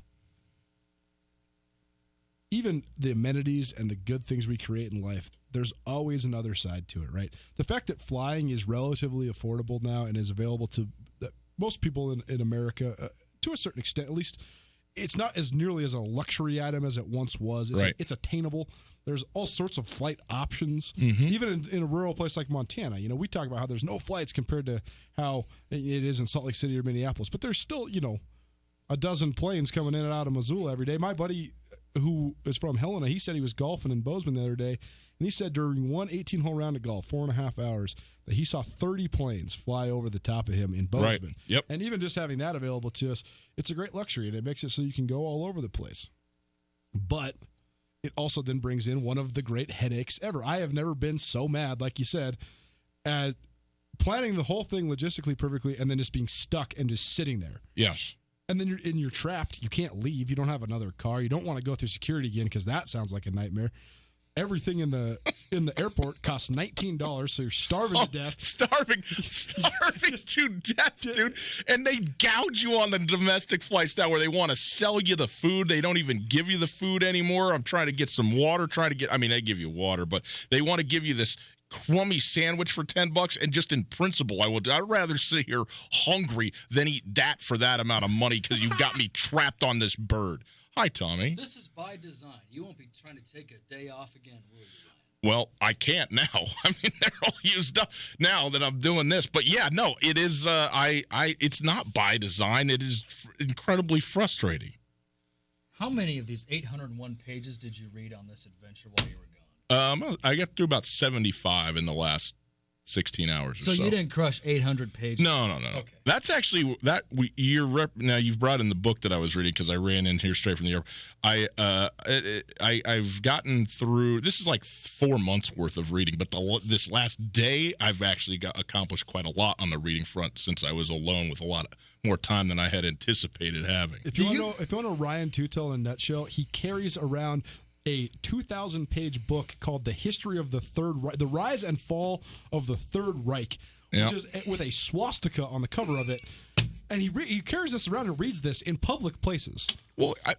even the amenities and the good things we create in life, there's always another side to it, right? The fact that flying is relatively affordable now and is available to most people in America, to a certain extent, at least it's not as nearly as a luxury item as it once was. It's attainable. There's all sorts of flight options, even in a rural place like Montana. We talk about how there's no flights compared to how it is in Salt Lake City or Minneapolis, but there's still, a dozen planes coming in and out of Missoula every day. My buddy who is from Helena, he said he was golfing in Bozeman the other day, and he said during one 18-hole round of golf, 4.5 hours, that he saw 30 planes fly over the top of him in Bozeman. Right. Yep. And even just having that available to us, it's a great luxury, and it makes it so you can go all over the place. But it also then brings in one of the great headaches ever. I have never been so mad, like you said, at planning the whole thing logistically perfectly and then just being stuck and just sitting there. Yes. And then you're trapped. You can't leave. You don't have another car. You don't want to go through security again because that sounds like a nightmare. Everything in the airport costs $19, so you're starving to death. Starving to death, dude. And they gouge you on the domestic flights now where they want to sell you the food. They don't even give you the food anymore. I'm trying to get some water, they give you water, but they want to give you this crummy sandwich for $10, and just in principle, I'd rather sit here hungry than eat that for that amount of money because you got me trapped on this bird. Hi, Tommy. This is by design. You won't be trying to take a day off again, will you, Ryan? Well, I can't now. I mean, they're all used up now that I'm doing this. But yeah, no, it is. It's not by design. It is incredibly frustrating. How many of these 801 pages did you read on this adventure while you were gone? I got through about 75 in the last 16 hours. So you didn't crush 800 pages. No. Okay. That's actually now you've brought in the book that I was reading because I ran in here straight from the airport. I've gotten through. This is like 4 months worth of reading, but this last day I've actually accomplished quite a lot on the reading front since I was alone with a lot more time than I had anticipated having. If you want to know Ryan Tootell in a nutshell, he carries around a 2,000-page book called "The History of the Third Reich," the rise and fall of the Third Reich, which is with a swastika on the cover of it, and he carries this around and reads this in public places. Well, I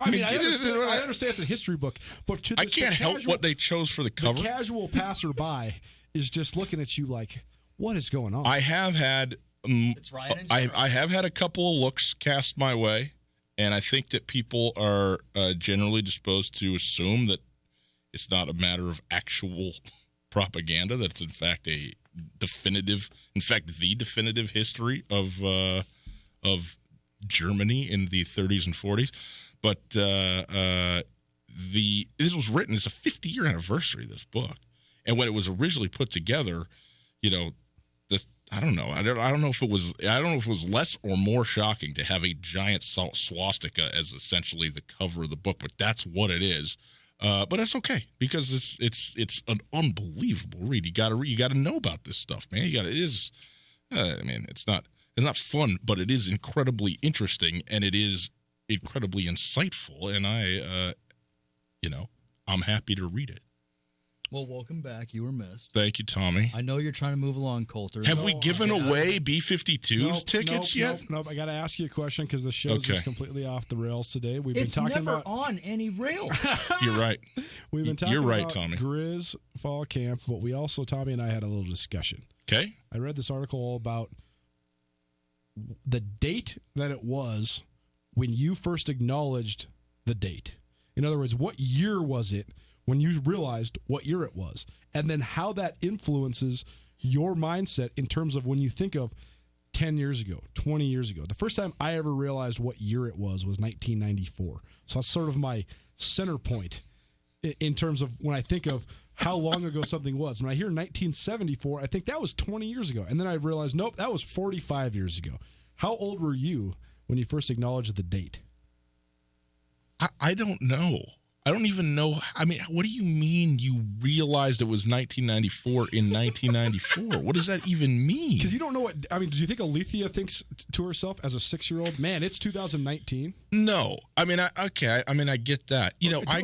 understand it's a history book, but I can't help what they chose for the cover. The casual passerby is just looking at you like, what is going on? I have had I have had a couple of looks cast my way. And I think that people are generally disposed to assume that it's not a matter of actual propaganda, that it's in fact the definitive history of Germany in the 30s and 40s. But this was written as a 50-year anniversary of this book, and when it was originally put together, I don't know. I don't know if it was less or more shocking to have a giant swastika as essentially the cover of the book, but that's what it is. But that's okay because it's an unbelievable read. You got to know about this stuff, man. It's not fun, but it is incredibly interesting and it is incredibly insightful. And I'm happy to read it. Well, welcome back. You were missed. Thank you, Tommy. I know you're trying to move along, Coulter. Have we given away B-52's tickets yet? Nope. I got to ask you a question because the show's just completely off the rails today. It's never on any rails. You're right. We've been talking about Tommy. Grizz fall camp, but we also, Tommy and I had a little discussion. Okay. I read this article all about the date that it was when you first acknowledged the date. In other words, what year was it when you realized what year it was, and then how that influences your mindset in terms of when you think of 10 years ago, 20 years ago. The first time I ever realized what year it was 1994. So that's sort of my center point in terms of when I think of how long ago something was. When I hear 1974, I think that was 20 years ago. And then I realized, nope, that was 45 years ago. How old were you when you first acknowledged the date? I don't know. I don't even know. I mean, what do you mean you realized it was 1994 in 1994? What does that even mean? Because you don't know what. I mean, do you think Alethea thinks to herself as a 6-year-old, man, it's 2019? No. I mean, I get that.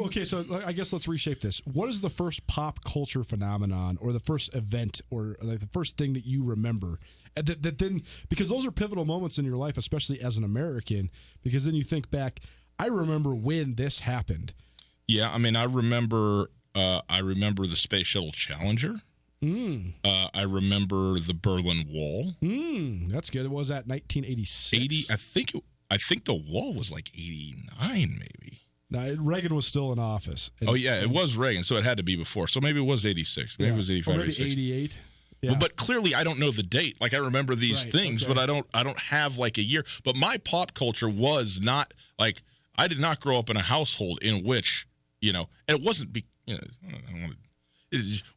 Okay, so I guess let's reshape this. What is the first pop culture phenomenon or the first event or like the first thing that you remember? That then, because those are pivotal moments in your life, especially as an American, because then you think back, I remember when this happened. Yeah, I mean, I remember the Space Shuttle Challenger. I remember the Berlin Wall. That's good. It was at 1986. I think the wall was like 89, maybe. Now, Reagan was still in office. It was Reagan, so it had to be before. So maybe it was 86. Maybe it was 85 or maybe 86. 88. Yeah. But clearly, I don't know the date. Like, I remember these things, but I don't have like a year. But my pop culture was not like, I did not grow up in a household in which, and it wasn't,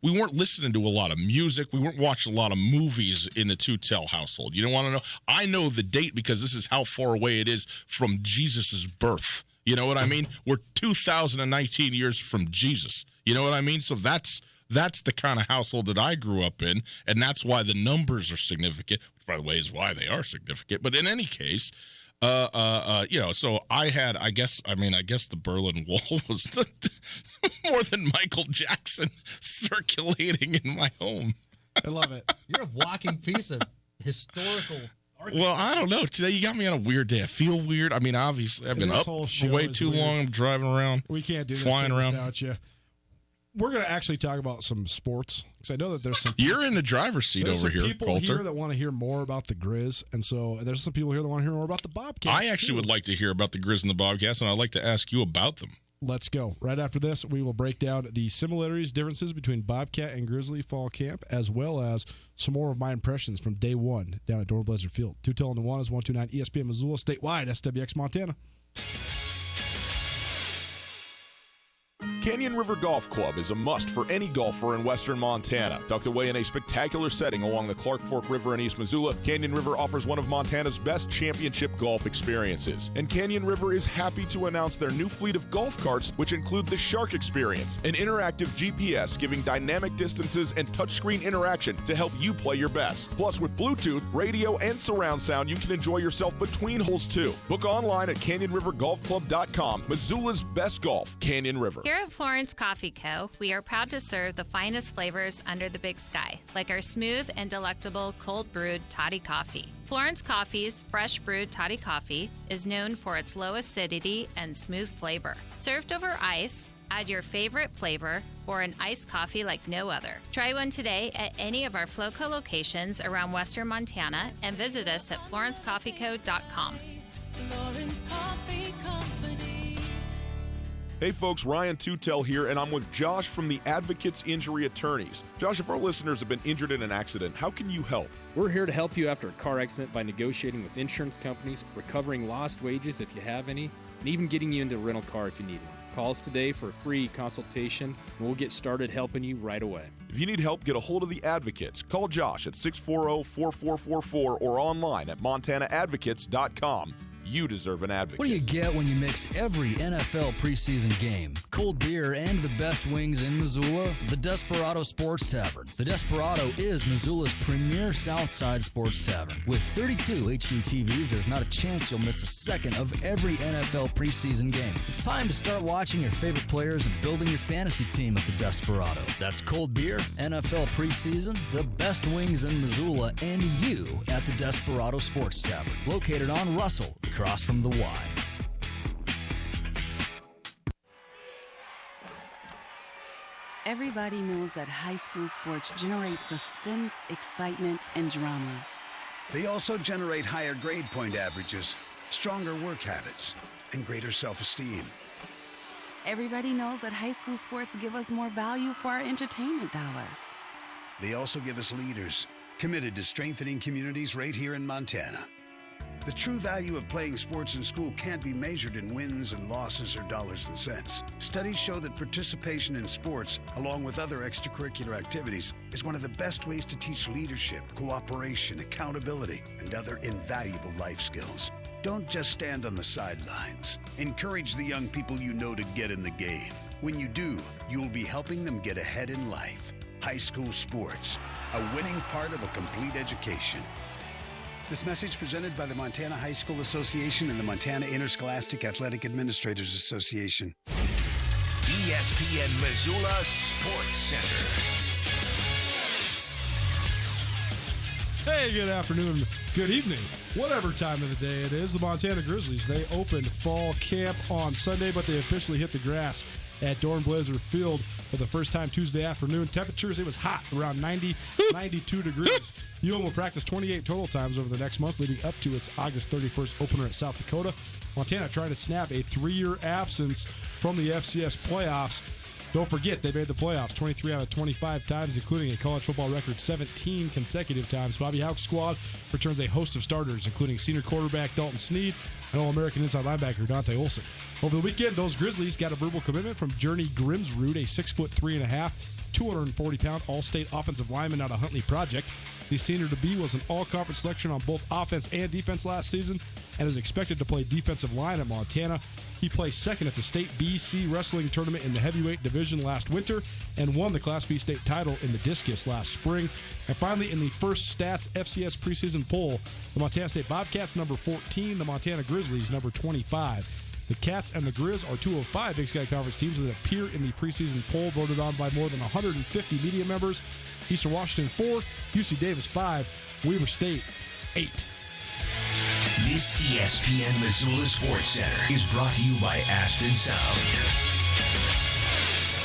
we weren't listening to a lot of music. We weren't watching a lot of movies in the Tootell household. You don't want to know? I know the date because this is how far away it is from Jesus' birth. You know what I mean? We're 2019 years from Jesus. You know what I mean? So that's the kind of household that I grew up in, and that's why the numbers are significant, which, by the way, is why they are significant. But in any case, so I guess the Berlin Wall was more than Michael Jackson circulating in my home. I love it. You're a walking piece of historical architecture. Well, I don't know. Today you got me on a weird day. I feel weird. I mean, obviously, I've been up way too long. I'm driving around. We can't do this flying around without you. We're going to actually talk about some sports because I know that there's some. You're in the driver's seat over here, people Coulter. here that want to hear more about the Grizz, and so there's some people here that want to hear more about the Bobcats. I actually would like to hear about the Grizz and the Bobcats, and I'd like to ask you about them. Let's go. Right after this, we will break down the similarities, differences between Bobcat and Grizzly fall camp, as well as some more of my impressions from day one down at Door Blizzard Field. Tootell and Nuanez, 129 ESPN Missoula, statewide, SWX Montana. Canyon River Golf Club is a must for any golfer in western Montana. Tucked away in a spectacular setting along the Clark Fork River in East Missoula, Canyon River offers one of Montana's best championship golf experiences. And Canyon River is happy to announce their new fleet of golf carts, which include the Shark Experience, an interactive GPS giving dynamic distances and touchscreen interaction to help you play your best. Plus, with Bluetooth, radio, and surround sound, you can enjoy yourself between holes too. Book online at CanyonRiverGolfClub.com. Missoula's best golf, Canyon River. Here at Florence Coffee Co., we are proud to serve the finest flavors under the big sky, like our smooth and delectable cold brewed toddy coffee. Florence Coffee's fresh brewed toddy coffee is known for its low acidity and smooth flavor. Served over ice, add your favorite flavor or an iced coffee like no other. Try one today at any of our Floco locations around western Montana and visit us at FlorenceCoffeeCo.com. Florence Coffee Company. Hey folks, Ryan Tootell here, and I'm with Josh from the Advocates Injury Attorneys. Josh, if our listeners have been injured in an accident, how can you help? We're here to help you after a car accident by negotiating with insurance companies, recovering lost wages if you have any, and even getting you into a rental car if you need one. Call us today for a free consultation, and we'll get started helping you right away. If you need help, get a hold of the Advocates. Call Josh at 640-4444 or online at montanaadvocates.com. You deserve an advocate. What do you get when you mix every NFL preseason game, cold beer, and the best wings in Missoula? The Desperado Sports Tavern. The Desperado is Missoula's premier Southside sports tavern. With 32 HD TVs, there's not a chance you'll miss a second of every NFL preseason game. It's time to start watching your favorite players and building your fantasy team at the Desperado. That's cold beer, NFL preseason, the best wings in Missoula, and you at the Desperado Sports Tavern, located on Russell, across from the Y. Everybody knows that high school sports generate suspense, excitement, and drama. They also generate higher grade point averages, stronger work habits, and greater self-esteem. Everybody knows that high school sports give us more value for our entertainment dollar. They also give us leaders committed to strengthening communities right here in Montana. The true value of playing sports in school can't be measured in wins and losses or dollars and cents. Studies show that participation in sports, along with other extracurricular activities, is one of the best ways to teach leadership, cooperation, accountability, and other invaluable life skills. Don't just stand on the sidelines. Encourage the young people you know to get in the game. When you do, you'll be helping them get ahead in life. High school sports, a winning part of a complete education. This message presented by the Montana High School Association and the Montana Interscholastic Athletic Administrators Association. ESPN Missoula Sports Center. Hey, good afternoon, good evening, whatever time of the day it is. The Montana Grizzlies, they opened fall camp on Sunday, but they officially hit the grass at Dornblazer Field for the first time Tuesday afternoon. Temperatures, it was hot, around 90, 92 degrees. UM will practice 28 total times over the next month, leading up to its August 31st opener at South Dakota. Montana trying to snap a 3-year absence from the FCS playoffs. Don't forget, they made the playoffs 23 out of 25 times, including a college football record 17 consecutive times. Bobby Houck's squad returns a host of starters, including senior quarterback Dalton Sneed and All-American inside linebacker Dante Olson. Over the weekend, those Grizzlies got a verbal commitment from Journey Grimsrud, a 6'3.5", 240-pound All-State offensive lineman out of Huntley Project. The senior-to-be was an all-conference selection on both offense and defense last season and is expected to play defensive line at Montana. He placed second at the state BC wrestling tournament in the heavyweight division last winter and won the Class B state title in the discus last spring. And finally, in the first Stats FCS preseason poll, the Montana State Bobcats number 14, the Montana Grizzlies number 25. The Cats and the Grizz are 2 of 5 Big Sky Conference teams that appear in the preseason poll, voted on by more than 150 media members. Eastern Washington 4, UC Davis 5, Weber State 8. This ESPN Missoula Sports Center is brought to you by Aspen Sound.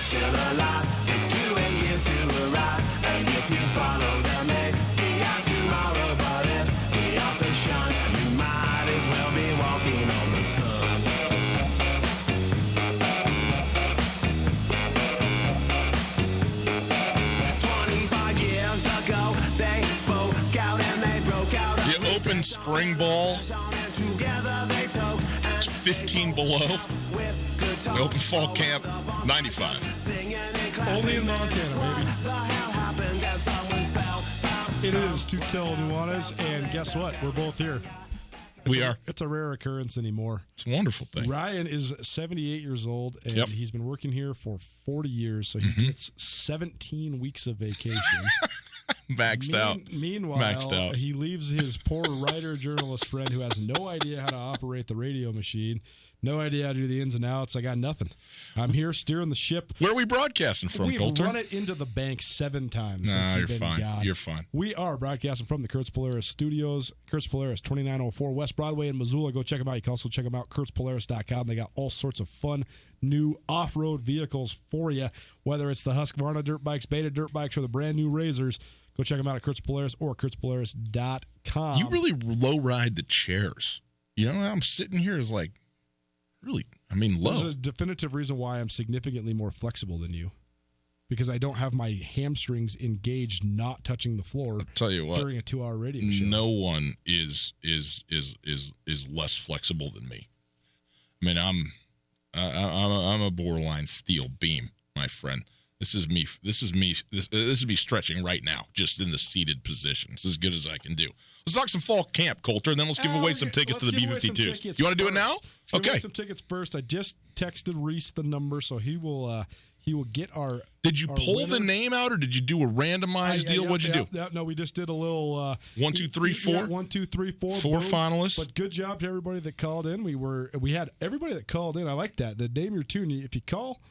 Still alive, 6 to 8 years to arrive, and if you follow them, be out tomorrow. But if the authors shine, you might as well be walking on the sun. Open spring ball, it's 15 below. The open fall camp, 95. Only in Montana, baby. It is Tootell, Nuanez, and guess what? We're both here. It's a rare occurrence anymore. It's a wonderful thing. Ryan is 78 years old, and he's been working here for 40 years, so he gets 17 weeks of vacation. Maxed out. Meanwhile, he leaves his poor writer-journalist friend who has no idea how to operate the radio machine, no idea how to do the ins and outs. I got nothing. I'm here steering the ship. Where are we broadcasting from, Coulter? We've run it into the bank 7 times since you've been gone. You're fine. We are broadcasting from the Kurtz Polaris Studios. Kurtz Polaris, 2904 West Broadway in Missoula. Go check them out. You can also check them out, kurtzpolaris.com. They got all sorts of fun new off-road vehicles for you, whether it's the Husqvarna dirt bikes, Beta dirt bikes, or the brand new Razors. Go check them out at Kurtz Polaris or kurtzpolaris.com. You really low ride the chairs. You know, I'm sitting here is like, really, low. There's a definitive reason why I'm significantly more flexible than you. Because I don't have my hamstrings engaged, not touching the floor. I'll tell you what, during a 2-hour radio show. No one is less flexible than me. I'm a borderline steel beam, my friend. This is me stretching right now, just in the seated position. It's as good as I can do. Let's talk some fall camp, Coulter, and then let's give away some tickets to the B-52s. You want to do it now? Let's give away some tickets first. I just texted Reese the number, so he will get our. Did you pull the name out, or did you do a randomized deal? What'd you do? No, we just did a little 1, 2, 3, 4. 1, 2, 3, 4. 4 boom. finalists. But good job to everybody that called in. We had everybody that called in. I like that. The name your tune. If you call,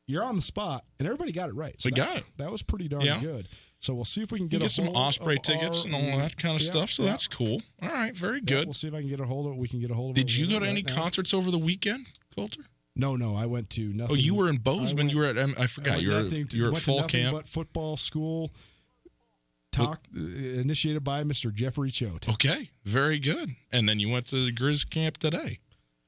you're on the spot, and everybody got it right. So they got it. That was pretty darn good. So we'll see if we can get some Osprey tickets and all that kind of stuff. So that's cool. All right, very good. We'll see if I can get a hold of it. We can get a hold of it. Did you go to any concerts over the weekend, Coulter? No, I went to nothing. Oh, you were in Bozeman. You were at, I forgot. You were at fall camp. But football school initiated by Mr. Jeffrey Choate. Okay, very good. And then you went to the Grizz camp today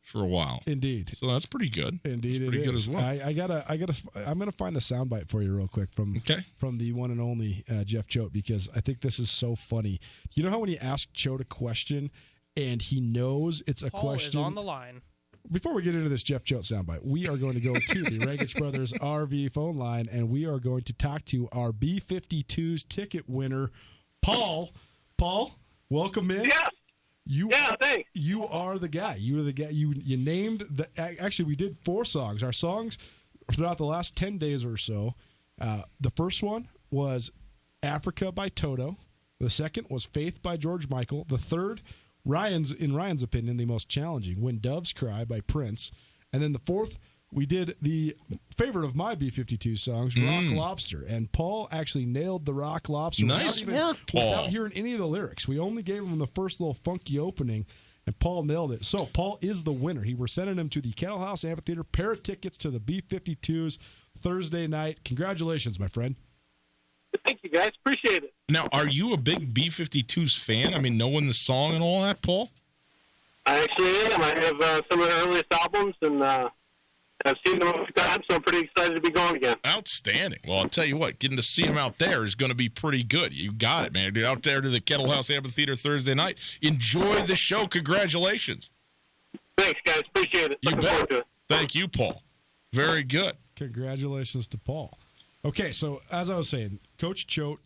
for a while. Indeed. So that's pretty good. Indeed, that's pretty good as well. I'm gonna find a soundbite for you real quick from the one and only Jeff Choate, because I think this is so funny. You know how when you ask Choate a question and he knows it's a question is on the line. Before we get into this Jeff Choate soundbite, we are going to go to the Rankage Brothers RV phone line, and we are going to talk to our B-52's ticket winner, Paul. Paul, welcome in. Yeah. Thanks. You are the guy. You are the guy. You named the. Actually, we did 4 songs. Our songs throughout the last 10 days or so. The first one was Africa by Toto. The second was Faith by George Michael. The third, in Ryan's opinion, the most challenging, When Doves Cry by Prince. And then the fourth, we did the favorite of my B-52 songs, Rock Lobster. And Paul actually nailed the Rock Lobster. Nice work, Paul. Without hearing any of the lyrics. We only gave him the first little funky opening. And Paul nailed it. So Paul is the winner. We're sending him to the Kettle House Amphitheater. Pair of tickets to the B-52s Thursday night. Congratulations, my friend. Thank you, guys. Appreciate it. Now, are you a big B-52s fan? I mean, knowing the song and all that, Paul? I actually am. I have some of their earliest albums, and I've seen them a few times, so I'm pretty excited to be going again. Outstanding. Well, I'll tell you what, getting to see him out there is going to be pretty good. You got it, man. Get out there to the Kettle House Amphitheater Thursday night. Enjoy the show. Congratulations. Thanks, guys. Appreciate it. You bet. Thank you, Paul. Very good. Congratulations to Paul. Okay, so as I was saying, Coach Choate,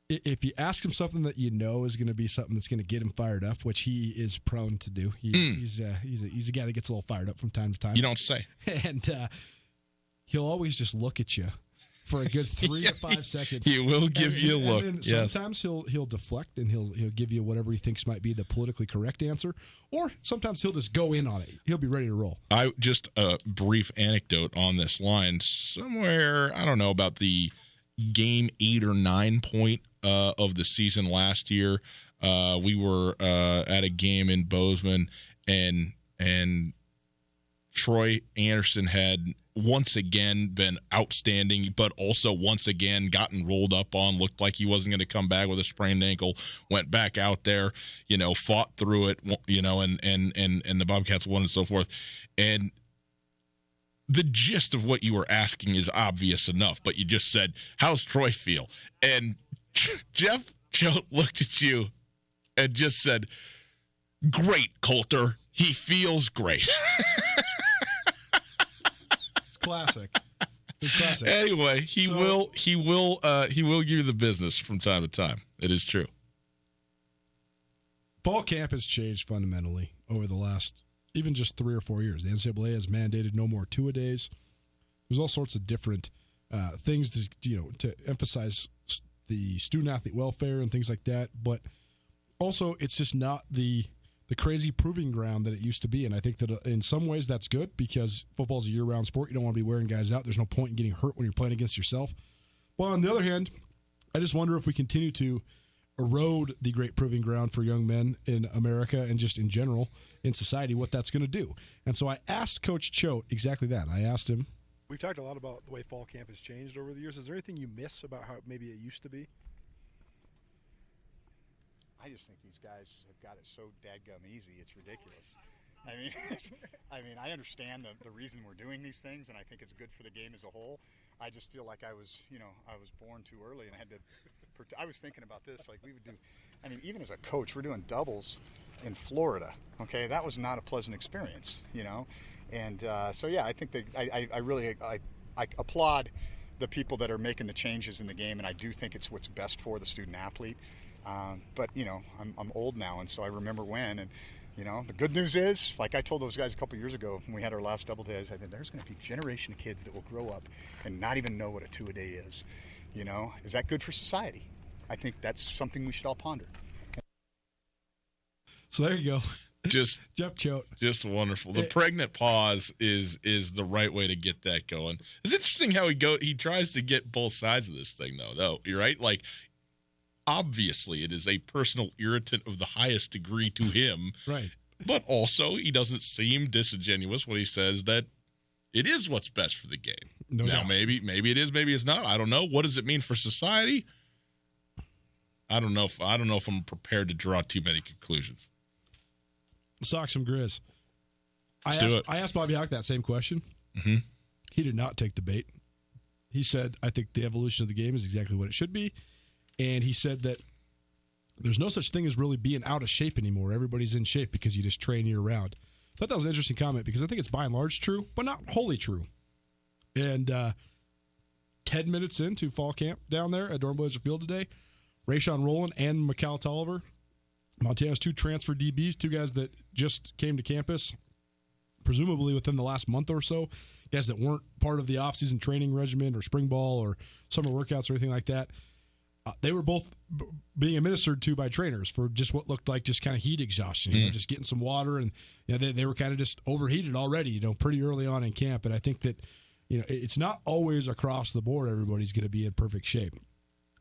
if you ask him something that you know is going to be something that's going to get him fired up, which he is prone to do, he's a guy that gets a little fired up from time to time. You don't say. And he'll always just look at you for a good 3 to 5 seconds. He will give you a look. And then sometimes he'll deflect and he'll give you whatever he thinks might be the politically correct answer, or sometimes he'll just go in on it. He'll be ready to roll. Just a brief anecdote on this line. Somewhere, I don't know, about the game 8 or 9 point of the season last year, we were at a game in Bozeman, and Troy Anderson had once again been outstanding, but also once again gotten rolled up on, looked like he wasn't going to come back with a sprained ankle, went back out there, fought through it, and the Bobcats won and so forth. And the gist of what you were asking is obvious enough, but you just said, how's Troy feel? And Jeff Choate looked at you and just said, great, Coulter. He feels great. It's classic. It's classic. Anyway, he will give you the business from time to time. It is true. Fall camp has changed fundamentally over the last even just 3 or 4 years. The NCAA has mandated no more two-a-days. There's all sorts of different things to emphasize the student-athlete welfare and things like that. But also, it's just not the crazy proving ground that it used to be. And I think that in some ways that's good because football's a year-round sport. You don't want to be wearing guys out. There's no point in getting hurt when you're playing against yourself. But on the other hand, I just wonder if we continue to erode the great proving ground for young men in America and just in general in society, what that's going to do. And so I asked Coach Choate exactly that. I asked him. We've talked a lot about the way fall camp has changed over the years. Is there anything you miss about how maybe it used to be? I just think these guys have got it so dadgum easy, it's ridiculous. I mean, I understand the reason we're doing these things, and I think it's good for the game as a whole. I just feel like I was born too early, and I was thinking about this, like we would do. I mean, even as a coach, we're doing doubles in Florida. Okay, that was not a pleasant experience, And so yeah, I think that I really applaud the people that are making the changes in the game, and I do think it's what's best for the student athlete. But I'm old now, and so I remember when. And the good news is, like I told those guys a couple years ago when we had our last double day, I said there's going to be a generation of kids that will grow up and not even know what a two-a-day is. Is that good for society? I think that's something we should all ponder. So there you go. Just Jeff Choate. Just wonderful. The pregnant pause is the right way to get that going. It's interesting how he tries to get both sides of this thing though. You're right. Like, obviously it is a personal irritant of the highest degree to him. Right. But also he doesn't seem disingenuous when he says that it is what's best for the game. No now doubt. maybe it is, maybe it's not. I don't know. What does it mean for society? I don't know if I'm prepared to draw too many conclusions. Sock some Grizz. I asked Bobby Hauck that same question. Mm-hmm. He did not take the bait. He said, I think the evolution of the game is exactly what it should be. And he said that there's no such thing as really being out of shape anymore. Everybody's in shape because you just train year-round. I thought that was an interesting comment because I think it's by and large true, but not wholly true. And 10 minutes into fall camp down there at Dornblazer Field today, Rayshawn Rowland and Mikal Tolliver, Montana's 2 transfer DBs, 2 guys that just came to campus, presumably within the last month or so, guys that weren't part of the offseason training regimen or spring ball or summer workouts or anything like that. They were both being administered to by trainers for just what looked like just kind of heat exhaustion, just getting some water, and they were kind of just overheated already, pretty early on in camp. And I think that it's not always across the board everybody's going to be in perfect shape.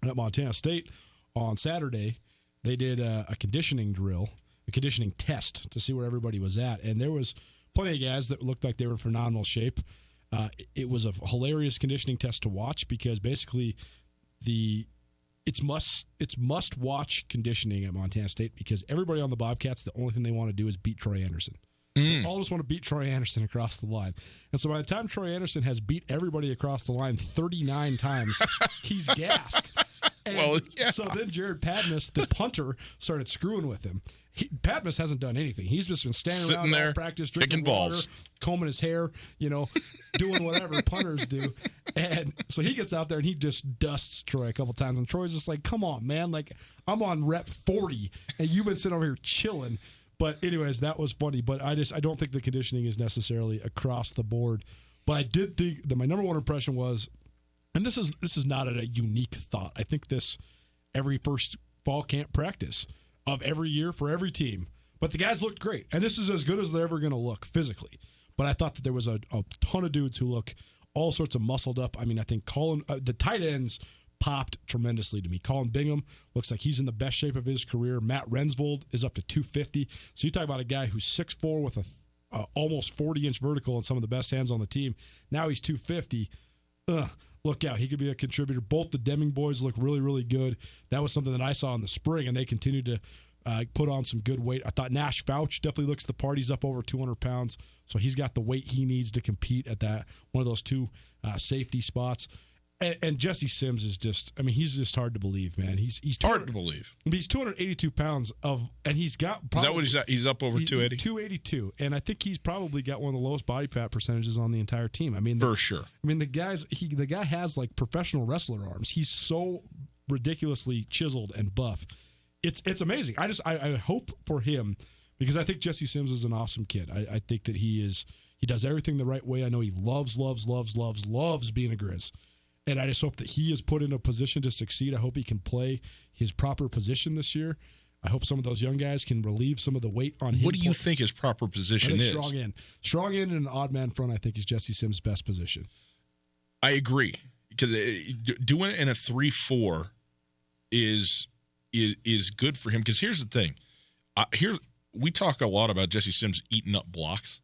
At Montana State on Saturday, they did a conditioning drill conditioning test to see where everybody was at. And there was plenty of guys that looked like they were in phenomenal shape. It was a hilarious conditioning test to watch because basically it's must watch conditioning at Montana State because everybody on the Bobcats, the only thing they want to do is beat Troy Anderson. They all just want to beat Troy Anderson across the line. And so by the time Troy Anderson has beat everybody across the line 39 times, he's gassed. And so then Jared Patmos, the punter, started screwing with him. Patmos hasn't done anything. He's just been standing around there, practice, drinking water, combing his hair, doing whatever punters do. And so he gets out there and he just dusts Troy a couple times. And Troy's just like, come on, man. Like, I'm on rep 40 and you've been sitting over here chilling. But anyways, that was funny. But I don't think the conditioning is necessarily across the board. But I did think that my number one impression was, and this is not a unique thought. I think this every first fall camp practice of every year for every team. But the guys looked great. And this is as good as they're ever going to look physically. But I thought that there was a ton of dudes who look all sorts of muscled up. I mean, I think the tight ends popped tremendously to me. Colin Bingham looks like he's in the best shape of his career. Matt Rensvold is up to 250. So you talk about a guy who's 6'4" with a almost 40-inch vertical and some of the best hands on the team. Now he's 250. Look out. He could be a contributor. Both the Deming boys look really, really good. That was something that I saw in the spring, and they continued to put on some good weight. I thought Nash Fouch definitely looks the part. He's up over 200 pounds, so he's got the weight he needs to compete at that one of those two safety spots. And Jesse Sims is just, I mean, he's just hard to believe, man. He's hard to believe. He's 282 pounds and he's got. Is that what he's at? He's up over 280? 282. And I think he's probably got one of the lowest body fat percentages on the entire team. I mean, for sure. I mean, the guy has like professional wrestler arms. He's so ridiculously chiseled and buff. It's amazing. I hope for him because I think Jesse Sims is an awesome kid. I think that he does everything the right way. I know he loves being a Grizz. And I just hope that he is put in a position to succeed. I hope he can play his proper position this year. I hope some of those young guys can relieve some of the weight on him. What do you think his proper position is? Strong in and an odd man front, I think, is Jesse Sims' best position. I agree. Because doing it in a 3-4 is good for him. Because here's the thing. We talk a lot about Jesse Sims eating up blocks,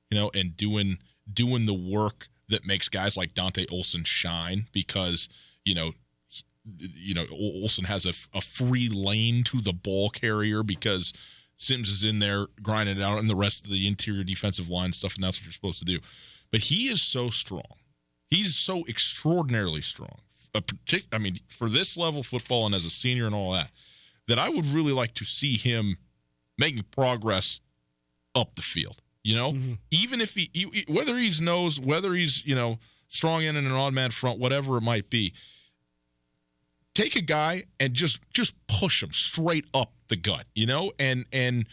and doing the work that makes guys like Dante Olson shine because, Olson has a free lane to the ball carrier because Sims is in there grinding it out and the rest of the interior defensive line stuff, and that's what you're supposed to do. But he is so strong. He's so extraordinarily strong. For this level football and as a senior and all that I would really like to see him making progress up the field. Even if whether he's nose, whether he's, strong in and an odd man front, whatever it might be, take a guy and just push him straight up the gut, and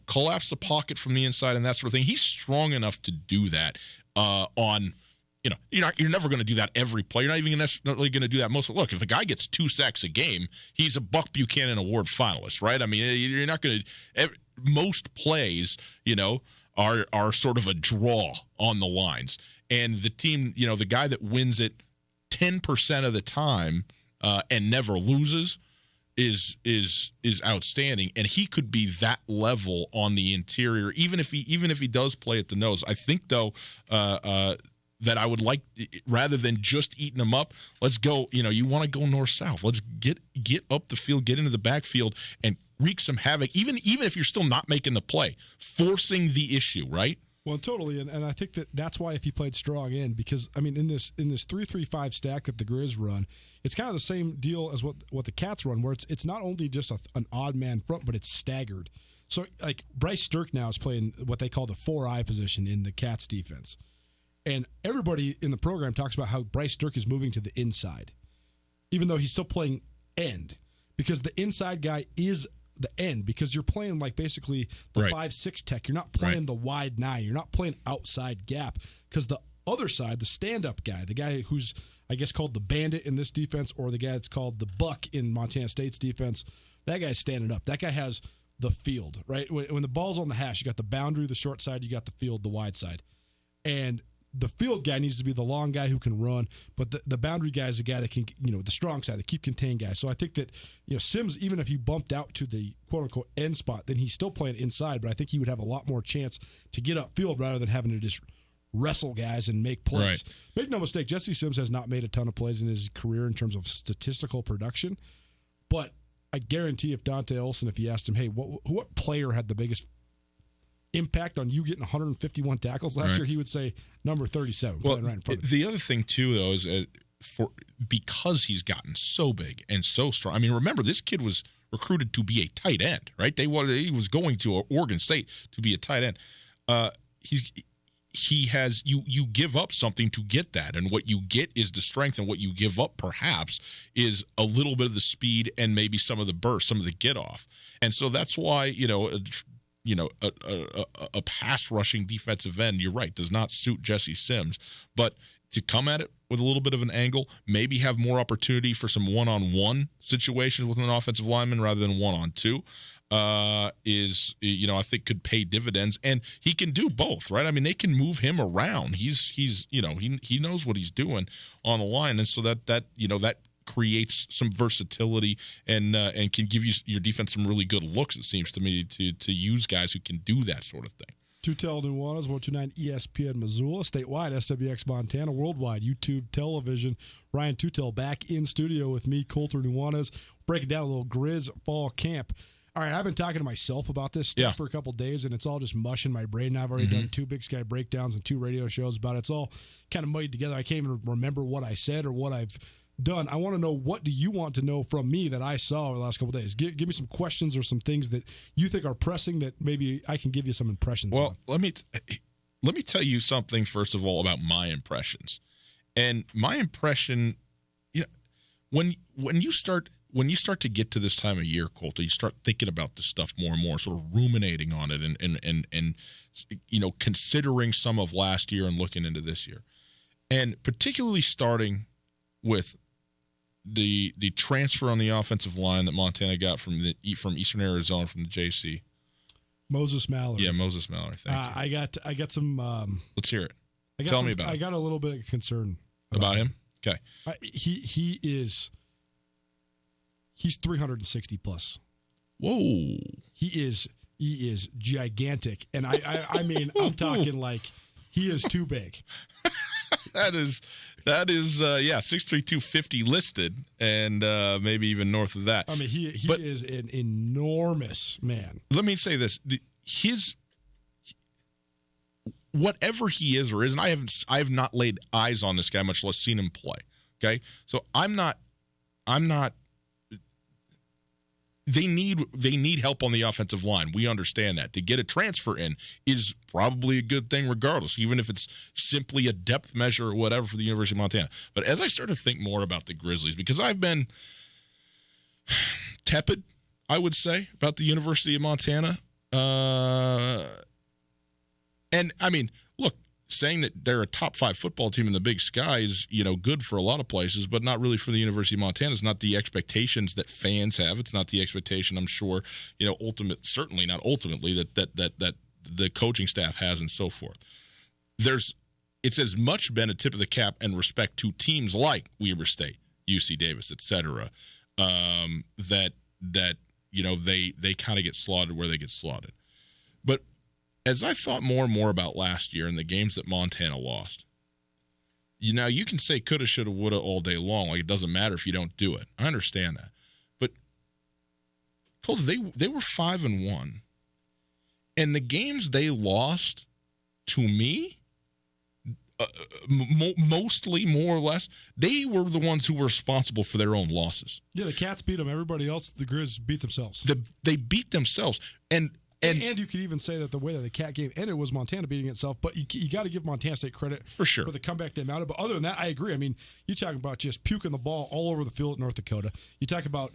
collapse the pocket from the inside and that sort of thing. He's strong enough to do that you're never going to do that every play. You're not even necessarily going to do that most. Look, if a guy gets 2 sacks a game, he's a Buck Buchanan Award finalist, right? I mean, you're not going to most plays, are sort of a draw on the lines. And the team, the guy that wins it 10% of the time and never loses is outstanding. And he could be that level on the interior, even if he does play at the nose. I think though that I would like, rather than just eating him up, let's go. You want to go north-south. Let's get up the field, get into the backfield, and wreak some havoc, even if you're still not making the play, forcing the issue, right? Well, totally, and I think that's why if he played strong in, because I mean in this 3-3-5 stack that the Grizz run, it's kind of the same deal as what the Cats run, where it's not only just an odd man front, but it's staggered. So like Bryce Stirk now is playing what they call the 4-eye position in the Cats defense, and everybody in the program talks about how Bryce Stirk is moving to the inside, even though he's still playing end, because the inside guy is the end, because you're playing like basically the 5-6 tech. You're not playing the wide 9. You're not playing outside gap, because the other side, the stand-up guy, the guy who's I guess called the bandit in this defense, or the guy that's called the buck in Montana State's defense, that guy's standing up. That guy has the field, right? When the ball's on the hash, you got the boundary, the short side, you got the field, the wide side. And the field guy needs to be the long guy who can run, but the boundary guy is the guy that can, the strong side, the keep contained guy. So I think that, Sims, even if he bumped out to the quote-unquote end spot, then he's still playing inside, but I think he would have a lot more chance to get upfield rather than having to just wrestle guys and make plays. Right. Make no mistake, Jesse Sims has not made a ton of plays in his career in terms of statistical production, but I guarantee if Dante Olson, if you asked him, hey, what player had the biggest impact on you getting 151 tackles last year, he would say number 37. Well, right in front of the other thing too, though, is because he's gotten so big and so strong. I mean, remember, this kid was recruited to be a tight end, right? He was going to Oregon State to be a tight end. He has you give up something to get that, and what you get is the strength, and what you give up perhaps is a little bit of the speed and maybe some of the burst, some of the get off, and so that's why a pass rushing defensive end, you're right, does not suit Jesse Sims, but to come at it with a little bit of an angle, maybe have more opportunity for some one-on-one situations with an offensive lineman rather than one-on-two. I think could pay dividends, and he can do both, right? I mean, they can move him around. He knows what he's doing on the line, and so that creates some versatility and can give your defense some really good looks. It seems to me to use guys who can do that sort of thing. Tootell, Nuanez, 129 ESPN Missoula, statewide, SWX Montana, worldwide, YouTube television. Ryan Tootell back in studio with me, Colter Nuanez, breaking down a little Grizz fall camp. All right, I've been talking to myself about this stuff for a couple of days, and it's all just mush in my brain. I've already done 2 Big Sky breakdowns and 2 radio shows about it. It's all kind of muddied together. I can't even remember what I said or what I've done. I want to know, what do you want to know from me that I saw over the last couple of days? Give me some questions or some things that you think are pressing that maybe I can give you some impressions on. Well, let me tell you something, first of all, about my impressions. And my impression, when you start to get to this time of year, Colter, you start thinking about this stuff more and more, sort of ruminating on it and considering some of last year and looking into this year. And particularly starting with the transfer on the offensive line that Montana got from Eastern Arizona, from the JC. Moses Mallory. Yeah, Moses Mallory. Thank you. I got some. Let's hear it. Tell me about it. I got a little bit of concern about him. Okay. He's 360 plus. Whoa. He is gigantic, and I mean, I'm talking like he is too big. That is 6'3", 250 listed, and maybe even north of that. I mean, he is an enormous man. Let me say this: whatever he is or isn't, I have not laid eyes on this guy, much less seen him play. Okay, so I'm not. They need help on the offensive line. We understand that. To get a transfer in is probably a good thing regardless, even if it's simply a depth measure or whatever for the University of Montana. But as I start to think more about the Grizzlies, because I've been tepid, I would say, about the University of Montana. And, I mean, look, saying that they're a top 5 football team in the Big Sky is, good for a lot of places, but not really for the University of Montana. It's not the expectations that fans have. It's not the expectation, I'm sure, certainly not ultimately that the coaching staff has and so forth. It's as much been a tip of the cap and respect to teams like Weber State, UC Davis, et cetera, that they kind of get slaughtered where they get slaughtered. But as I thought more and more about last year and the games that Montana lost, you can say coulda, shoulda, woulda all day long. Like, it doesn't matter if you don't do it. I understand that. But, Colts, they were 5-1. And the games they lost, to me, mostly, more or less, they were the ones who were responsible for their own losses. Yeah, the Cats beat them. Everybody else, the Grizz beat themselves. They beat themselves. And you could even say that the way that the Cat game ended was Montana beating itself, but you got to give Montana State credit for sure for the comeback they mounted. But other than that, I agree. I mean, you're talking about just puking the ball all over the field at North Dakota. You talk about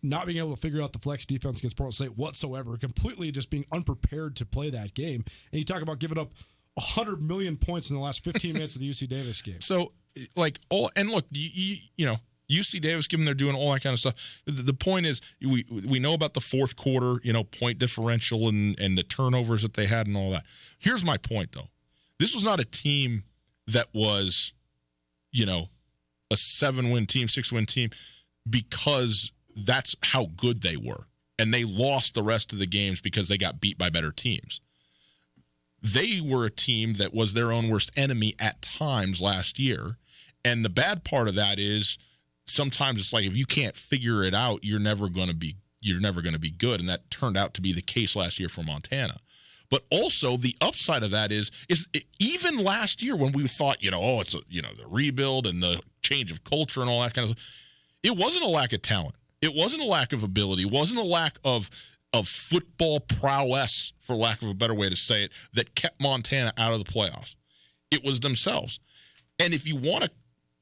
not being able to figure out the flex defense against Portland State whatsoever, completely just being unprepared to play that game. And you talk about giving up 100 million points in the last 15 minutes of the UC Davis game. So, look, UC Davis, given they're doing all that kind of stuff. The point is, we know about the fourth quarter, point differential and the turnovers that they had and all that. Here's my point, though. This was not a team that was, a 7-win team, 6-win team, because that's how good they were. And they lost the rest of the games because they got beat by better teams. They were a team that was their own worst enemy at times last year. And the bad part of that is sometimes it's like if you can't figure it out, you're never going to be good. And that turned out to be the case last year for Montana. But also the upside of that is even last year when we thought, it's the rebuild and the change of culture and all that kind of stuff, it wasn't a lack of talent. It wasn't a lack of ability. It wasn't a lack of football prowess, for lack of a better way to say it, that kept Montana out of the playoffs. It was themselves. And if you want to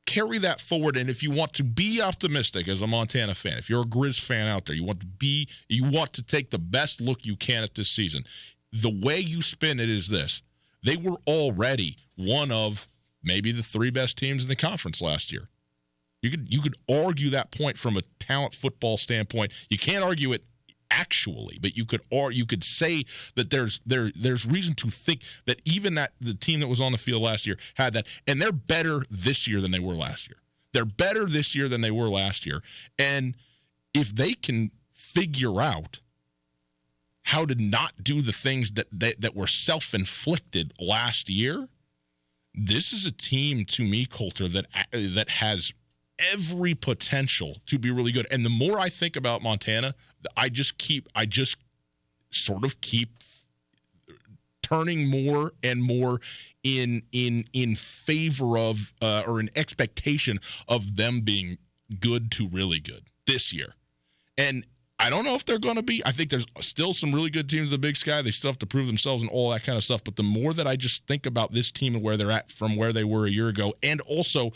carry that forward, and if you want to be optimistic as a Montana fan, if you're a Grizz fan out there, you want to take the best look you can at this season. The way you spin it is this. They were already one of maybe the 3 best teams in the conference last year. You could argue that point from a talent football standpoint. You can't argue it actually, but you could say that there's reason to think that even that the team that was on the field last year had that, and they're better this year than they were last year. They're better this year than they were last year. And if they can figure out how to not do the things that were self-inflicted last year, this is a team, to me, Coulter, that has every potential to be really good. And the more I think about Montana, I just sort of keep turning more and more in favor of or in expectation of them being good to really good this year. And I don't know if they're going to be. I think there's still some really good teams in the Big Sky. They still have to prove themselves and all that kind of stuff. But the more that I just think about this team and where they're at from where they were a year ago, and also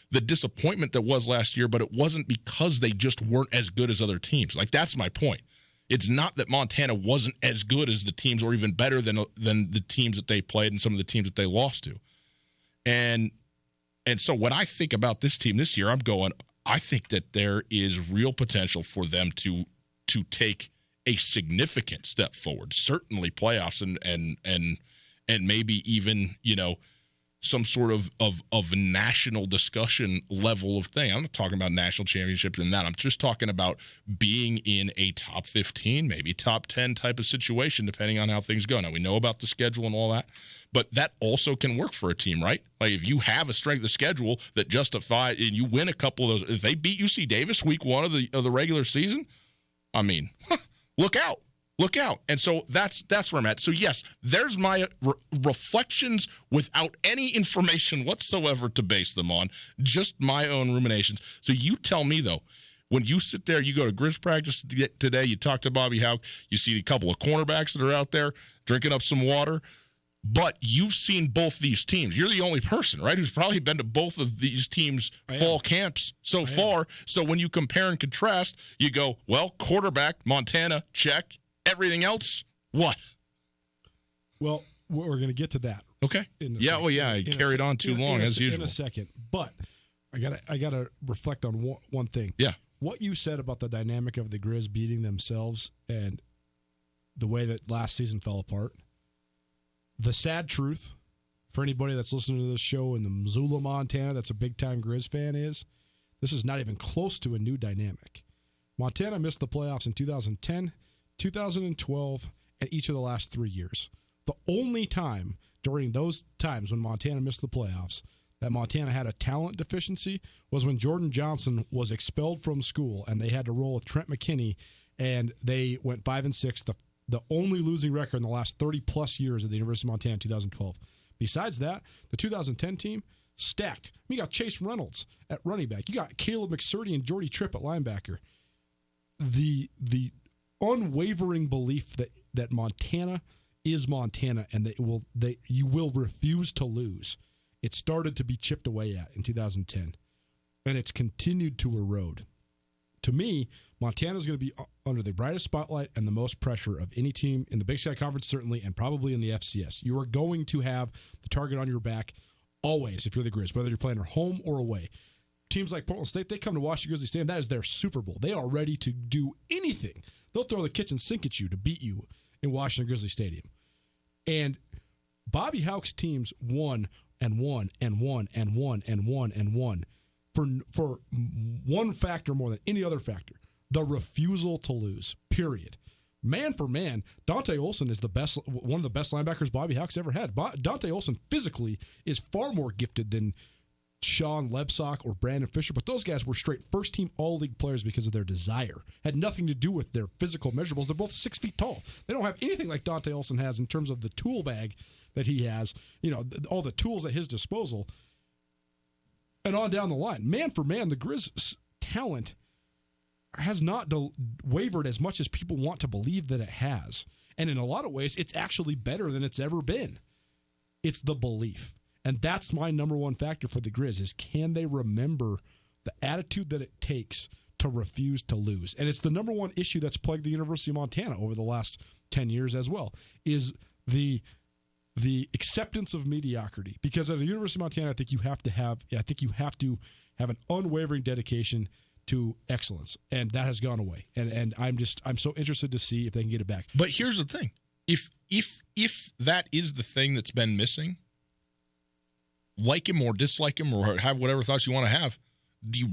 the disappointment that was last year, but it wasn't because they just weren't as good as other teams. Like, that's my point. It's not that Montana wasn't as good as the teams or even better than the teams that they played and some of the teams that they lost to. And so when I think about this team this year, I'm going, I think that there is real potential for them to take a significant step forward, certainly playoffs and maybe even, some sort of national discussion level of thing. I'm not talking about national championships and that. I'm just talking about being in a top 15, maybe top 10 type of situation, depending on how things go. Now, we know about the schedule and all that, but that also can work for a team, right? Like, if you have a strength of schedule that justifies, and you win a couple of those, if they beat UC Davis week 1 of the regular season, I mean, look out. Look out. And so that's where I'm at. So, yes, there's my reflections without any information whatsoever to base them on, just my own ruminations. So you tell me, though, when you sit there, you go to Grizz practice today, you talk to Bobby Houck, you see a couple of cornerbacks that are out there drinking up some water, but you've seen both these teams. You're the only person, right, who's probably been to both of these teams' fall camps so far. So when you compare and contrast, you go, well, quarterback, Montana, check. Everything else, what? Well, we're going to get to that. Okay. I carried on too long as usual. In a second, but I gotta reflect on one thing. Yeah. What you said about the dynamic of the Grizz beating themselves and the way that last season fell apart. The sad truth for anybody that's listening to this show in the Missoula, Montana, that's a big-time Grizz fan, is this is not even close to a new dynamic. Montana missed the playoffs in 2010, 2012, and each of the last 3 years. The only time during those times when Montana missed the playoffs that Montana had a talent deficiency was when Jordan Johnson was expelled from school and they had to roll with Trent McKinney, and they went 5-6, the only losing record in the last 30-plus years of the University of Montana in 2012. Besides that, the 2010 team, stacked. You got Chase Reynolds at running back. You got Caleb McSurdy and Jordy Tripp at linebacker. The unwavering belief that Montana is Montana and that you will refuse to lose. It started to be chipped away at in 2010, and it's continued to erode. To me, Montana is going to be under the brightest spotlight and the most pressure of any team in the Big Sky Conference, certainly, and probably in the FCS. You are going to have the target on your back always if you're the Grizz, whether you're playing at home or away. Teams like Portland State, they come to Washington Grizzly Stadium. That is their Super Bowl. They are ready to do anything. They'll throw the kitchen sink at you to beat you in Washington Grizzly Stadium. And Bobby Houck's teams won and won and won and won and won and won for one factor more than any other factor, the refusal to lose, period. Man for man, Dante Olson is one of the best linebackers Bobby Hauck's ever had. Dante Olson physically is far more gifted than Sean Lebsock or Brandon Fisher, but those guys were straight first-team all-league players because of their desire. Had nothing to do with their physical measurables. They're both 6 feet tall. They don't have anything like Dante Olson has in terms of the tool bag that he has, all the tools at his disposal. And on down the line, man for man, the Grizz talent has not wavered as much as people want to believe that it has. And in a lot of ways, it's actually better than it's ever been. It's the belief. And that's my number one factor for the Grizz is can they remember the attitude that it takes to refuse to lose? And it's the number one issue that's plagued the University of Montana over the last 10 years as well, is the acceptance of mediocrity. Because at the University of Montana, I think you have to have an unwavering dedication to excellence, and that has gone away. And I'm so interested to see if they can get it back. But here's the thing: if that is the thing that's been missing, like him or dislike him or have whatever thoughts you want to have, the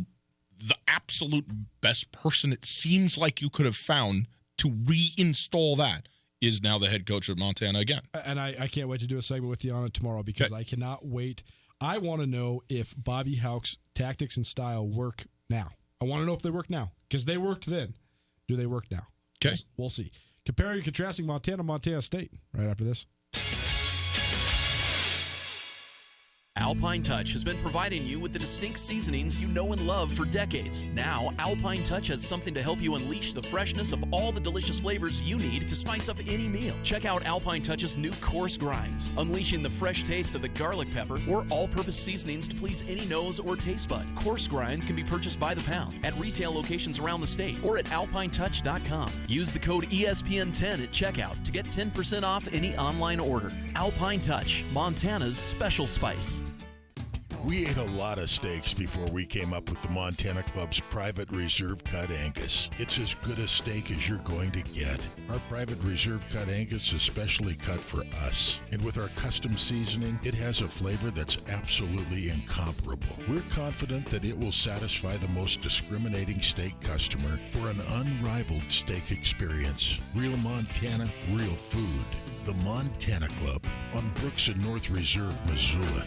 absolute best person it seems like you could have found to reinstall that is now the head coach of Montana again. And I can't wait to do a segment with you on it tomorrow because I cannot wait. I want to know if Bobby Hauck's tactics and style work now. I want to know if they work now because they worked then. Do they work now? Okay. We'll see. Comparing and contrasting Montana State right after this. Alpine Touch has been providing you with the distinct seasonings you know and love for decades. Now, Alpine Touch has something to help you unleash the freshness of all the delicious flavors you need to spice up any meal. Check out Alpine Touch's new coarse grinds, unleashing the fresh taste of the garlic pepper or all-purpose seasonings to please any nose or taste bud. Coarse grinds can be purchased by the pound at retail locations around the state or at alpinetouch.com. Use the code ESPN10 at checkout to get 10% off any online order. Alpine Touch, Montana's special spice. We ate a lot of steaks before we came up with the Montana Club's Private Reserve Cut Angus. It's as good a steak as you're going to get. Our Private Reserve Cut Angus is specially cut for us. And with our custom seasoning, it has a flavor that's absolutely incomparable. We're confident that it will satisfy the most discriminating steak customer for an unrivaled steak experience. Real Montana, real food. The Montana Club on Brooks and North Reserve, Missoula.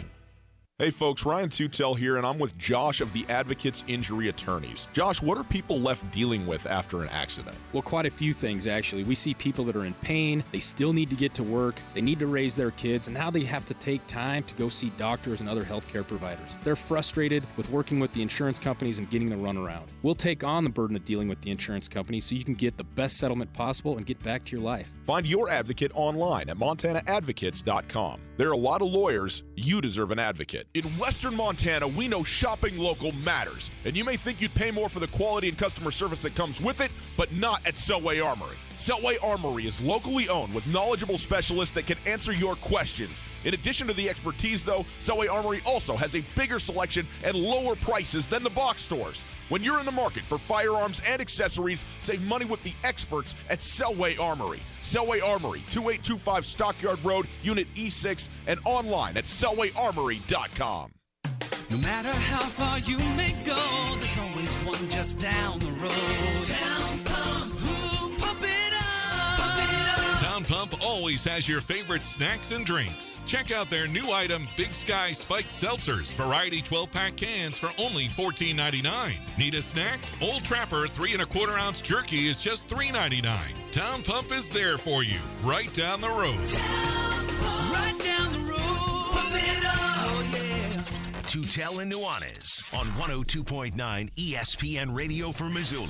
Hey folks, Ryan Tootell here, and I'm with Josh of the Advocates Injury Attorneys. Josh, what are people left dealing with after an accident? Well, quite a few things, actually. We see people that are in pain, they still need to get to work, they need to raise their kids, and now they have to take time to go see doctors and other healthcare providers. They're frustrated with working with the insurance companies and getting the runaround. We'll take on the burden of dealing with the insurance companies so you can get the best settlement possible and get back to your life. Find your advocate online at montanaadvocates.com. There are a lot of lawyers. You deserve an advocate. In Western Montana, we know shopping local matters. And you may think you'd pay more for the quality and customer service that comes with it, but not at Selway Armory. Selway Armory is locally owned with knowledgeable specialists that can answer your questions. In addition to the expertise, though, Selway Armory also has a bigger selection and lower prices than the box stores. When you're in the market for firearms and accessories, save money with the experts at Selway Armory. Selway Armory, 2825 Stockyard Road, Unit E6, and online at selwayarmory.com. No matter how far you may go, there's always one just down the road. Town Pump, who pump it up. Pump it up. Town Pump always has your favorite snacks and drinks. Check out their new item, Big Sky Spiked Seltzers, variety 12-pack cans for only $14.99. Need a snack? Old Trapper 3 1/4 ounce jerky is just $3.99. Town Pump is there for you, right down the road. Town Pump, right down the road. Pump it up. Oh, yeah. Tootell and Nuanez on 102.9 ESPN Radio for Missoula.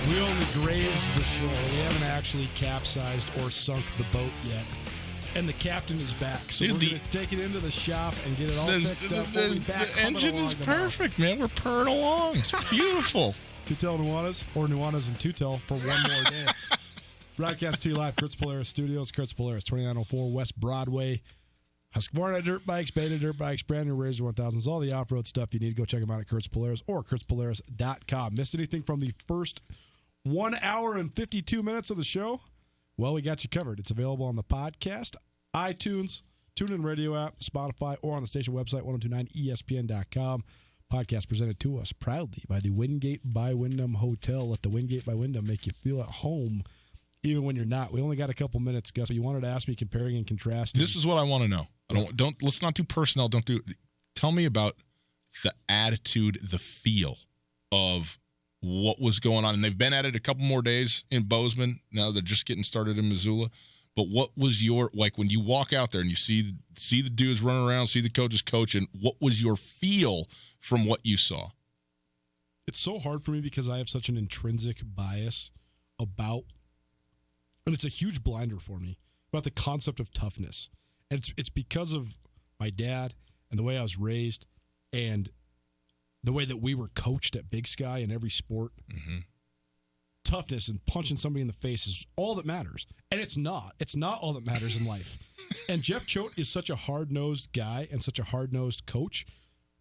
We only grazed the shore. We haven't actually capsized or sunk the boat yet. And the captain is back. So we're going to take it into the shop and get it all fixed up. We'll be back. The engine is perfect, man. We're purring along. It's beautiful. Tootell Nuanez, or Nuanez and Tootell for one more day. Broadcast to you live, Kurtz Polaris Studios. Kurtz Polaris, 2904 West Broadway. Husqvarna dirt bikes, Beta dirt bikes, brand new Razor 1000s, all the off-road stuff you need. Go check them out at Kurtz Polaris or kurtzpolaris.com. Missed anything from the first 1 hour and 52 minutes of the show? Well, we got you covered. It's available on the podcast, iTunes, TuneIn Radio app, Spotify, or on the station website, 1029ESPN.com. Podcast presented to us proudly by the Wingate by Wyndham Hotel. Let the Wingate by Wyndham make you feel at home even when you're not. We only got a couple minutes, Gus, but you wanted to ask me comparing and contrasting. This is what I want to know. Let's not do personnel. Tell me about the attitude, the feel of what was going on. And they've been at it a couple more days in Bozeman. Now they're just getting started in Missoula. But what was your, like, when you walk out there and you see the dudes running around, see the coaches coaching, what was your feel from what you saw? It's so hard for me because I have such an intrinsic bias about, and it's a huge blinder for me, about the concept of toughness. And it's because of my dad and the way I was raised and the way that we were coached at Big Sky in every sport. Mm-hmm. Toughness and punching somebody in the face is all that matters. And it's not. It's not all that matters in life. And Jeff Choate is such a hard-nosed guy and such a hard-nosed coach,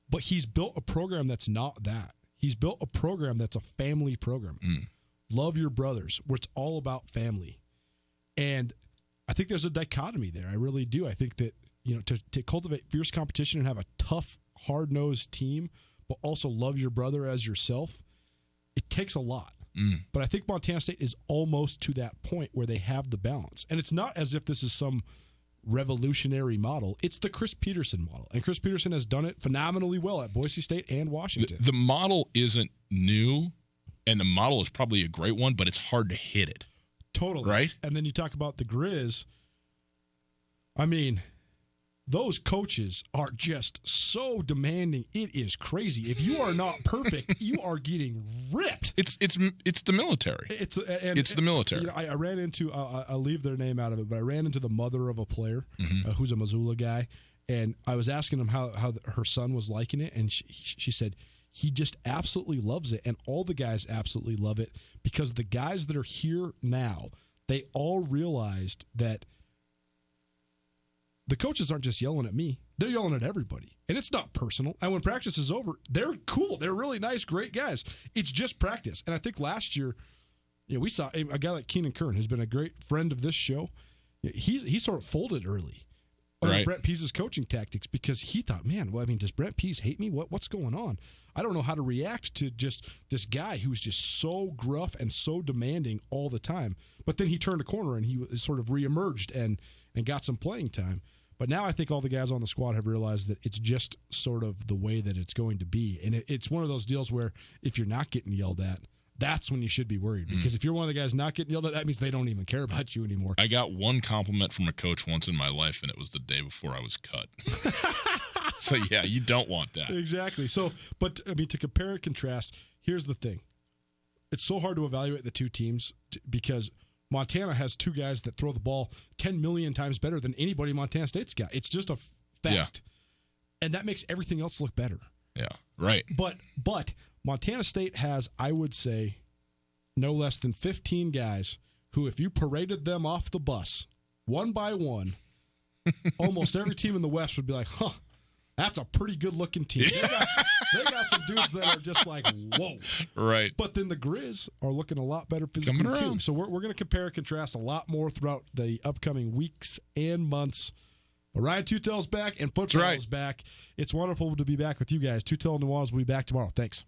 but he's built a program that's not that. He's built a program that's a family program. Love your brothers, where it's all about family. And I think there's a dichotomy there. I really do. I think that, to cultivate fierce competition and have a tough, hard-nosed team, but also love your brother as yourself, it takes a lot. But I think Montana State is almost to that point where they have the balance. And it's not as if this is some revolutionary model. It's the Chris Peterson model. And Chris Peterson has done it phenomenally well at Boise State and Washington. The model isn't new, and the model is probably a great one, but it's hard to hit it. Totally. Right? And then you talk about the Grizz. I mean, those coaches are just so demanding. It is crazy. If you are not perfect, you are getting ripped. It's the military. It's the military. I ran into, I'll leave their name out of it, but I ran into the mother of a player who's a Missoula guy, and I was asking him how her son was liking it, and she said he just absolutely loves it, and all the guys absolutely love it because the guys that are here now, they all realized that the coaches aren't just yelling at me. They're yelling at everybody. And it's not personal. And when practice is over, they're cool. They're really nice, great guys. It's just practice. And I think last year, we saw a guy like Keenan Kern, who's been a great friend of this show. He sort of folded early under Brent Pease's coaching tactics because he thought, does Brent Pease hate me? What's going on? I don't know how to react to just this guy who's just so gruff and so demanding all the time. But then he turned a corner and he sort of reemerged and got some playing time. But now I think all the guys on the squad have realized that it's just sort of the way that it's going to be. And it's one of those deals where if you're not getting yelled at, that's when you should be worried. Because if you're one of the guys not getting yelled at, that means they don't even care about you anymore. I got one compliment from a coach once in my life, and it was the day before I was cut. So, yeah, you don't want that. Exactly. So, but, to compare and contrast, here's the thing. It's so hard to evaluate the two teams because Montana has two guys that throw the ball 10 million times better than anybody Montana State's got. It's just a fact. Yeah. And that makes everything else look better. Yeah, right. But Montana State has, I would say, no less than 15 guys who, if you paraded them off the bus one by one, almost every team in the West would be like, that's a pretty good-looking team. They got some dudes that are just like, whoa. Right. But then the Grizz are looking a lot better physically, too. So we're going to compare and contrast a lot more throughout the upcoming weeks and months. But Ryan Tootell's back and football is back. It's wonderful to be back with you guys. Tootell and Nuanez will be back tomorrow. Thanks.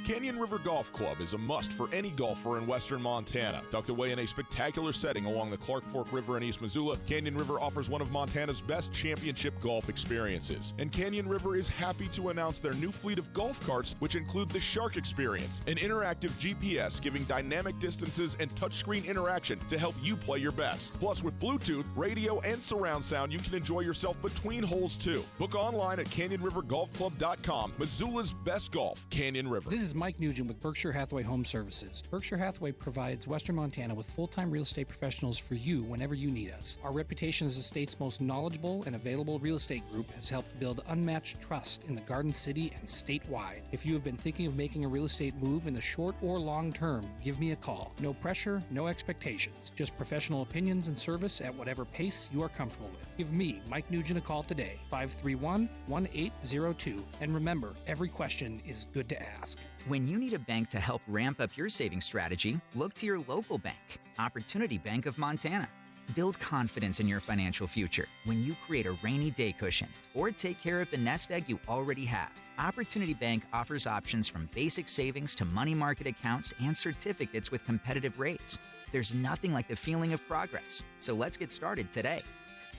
Canyon River Golf Club is a must for any golfer in western Montana. Tucked away in a spectacular setting along the Clark Fork River in East Missoula, Canyon River offers one of Montana's best championship golf experiences. And Canyon River is happy to announce their new fleet of golf carts, which include the Shark Experience, an interactive GPS giving dynamic distances and touchscreen interaction to help you play your best. Plus, with Bluetooth, radio, and surround sound, you can enjoy yourself between holes, too. Book online at CanyonRiverGolfClub.com. Missoula's best golf, Canyon River. This is Mike Nugent with Berkshire Hathaway Home Services. Berkshire Hathaway provides Western Montana with full-time real estate professionals for you whenever you need us. Our reputation as the state's most knowledgeable and available real estate group has helped build unmatched trust in the Garden City and statewide. If you have been thinking of making a real estate move in the short or long term, give me a call. No pressure, no expectations. Just professional opinions and service at whatever pace you are comfortable with. Give me, Mike Nugent, a call today, 531-1802. And remember, every question is good to ask. When you need a bank to help ramp up your savings strategy, look to your local bank, Opportunity Bank of Montana. Build confidence in your financial future when you create a rainy day cushion or take care of the nest egg you already have. Opportunity Bank offers options from basic savings to money market accounts and certificates with competitive rates. There's nothing like the feeling of progress, so let's get started today.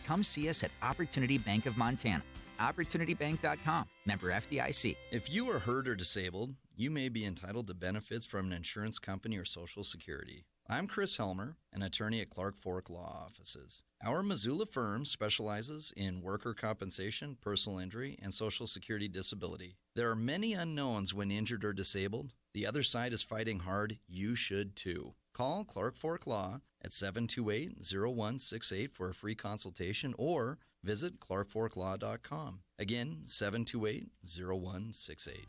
Come see us at Opportunity Bank of Montana. OpportunityBank.com. Member FDIC. If you are hurt or disabled, you may be entitled to benefits from an insurance company or Social Security. I'm Chris Helmer, an attorney at Clark Fork Law Offices. Our Missoula firm specializes in worker compensation, personal injury, and Social Security disability. There are many unknowns when injured or disabled. The other side is fighting hard. You should too. Call Clark Fork Law at 728-0168 for a free consultation or visit clarkforklaw.com. Again, 728-0168.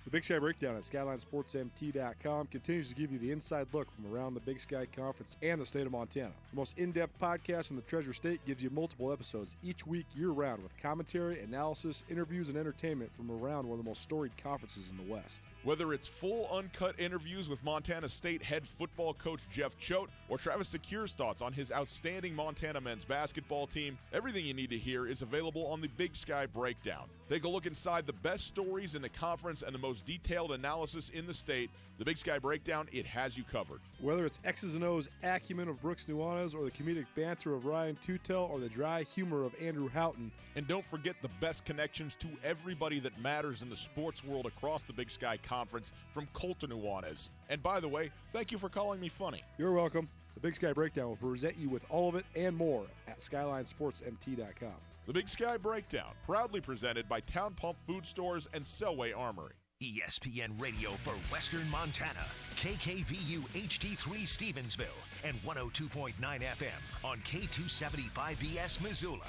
The Big Sky Breakdown at SkylineSportsMT.com continues to give you the inside look from around the Big Sky Conference and the state of Montana. The most in-depth podcast in the Treasure State gives you multiple episodes each week year-round with commentary, analysis, interviews, and entertainment from around one of the most storied conferences in the West. Whether it's full uncut interviews with Montana State head football coach Jeff Choate or Travis Secure's thoughts on his outstanding Montana men's basketball team, everything you need to hear is available on the Big Sky Breakdown. Take a look inside the best stories in the conference and the most detailed analysis in the state. The Big Sky Breakdown, it has you covered. Whether it's X's and O's acumen of Brooks Nuanez or the comedic banter of Ryan Tootell or the dry humor of Andrew Houghton. And don't forget the best connections to everybody that matters in the sports world across the Big Sky Conference from Colton Nuanez. And by the way, thank you for calling me funny. You're welcome. The Big Sky Breakdown will present you with all of it and more at SkylineSportsMT.com. The Big Sky Breakdown, proudly presented by Town Pump Food Stores and Selway Armory. ESPN Radio for Western Montana, KKVU HD3 Stevensville, and 102.9 FM on K275BS Missoula.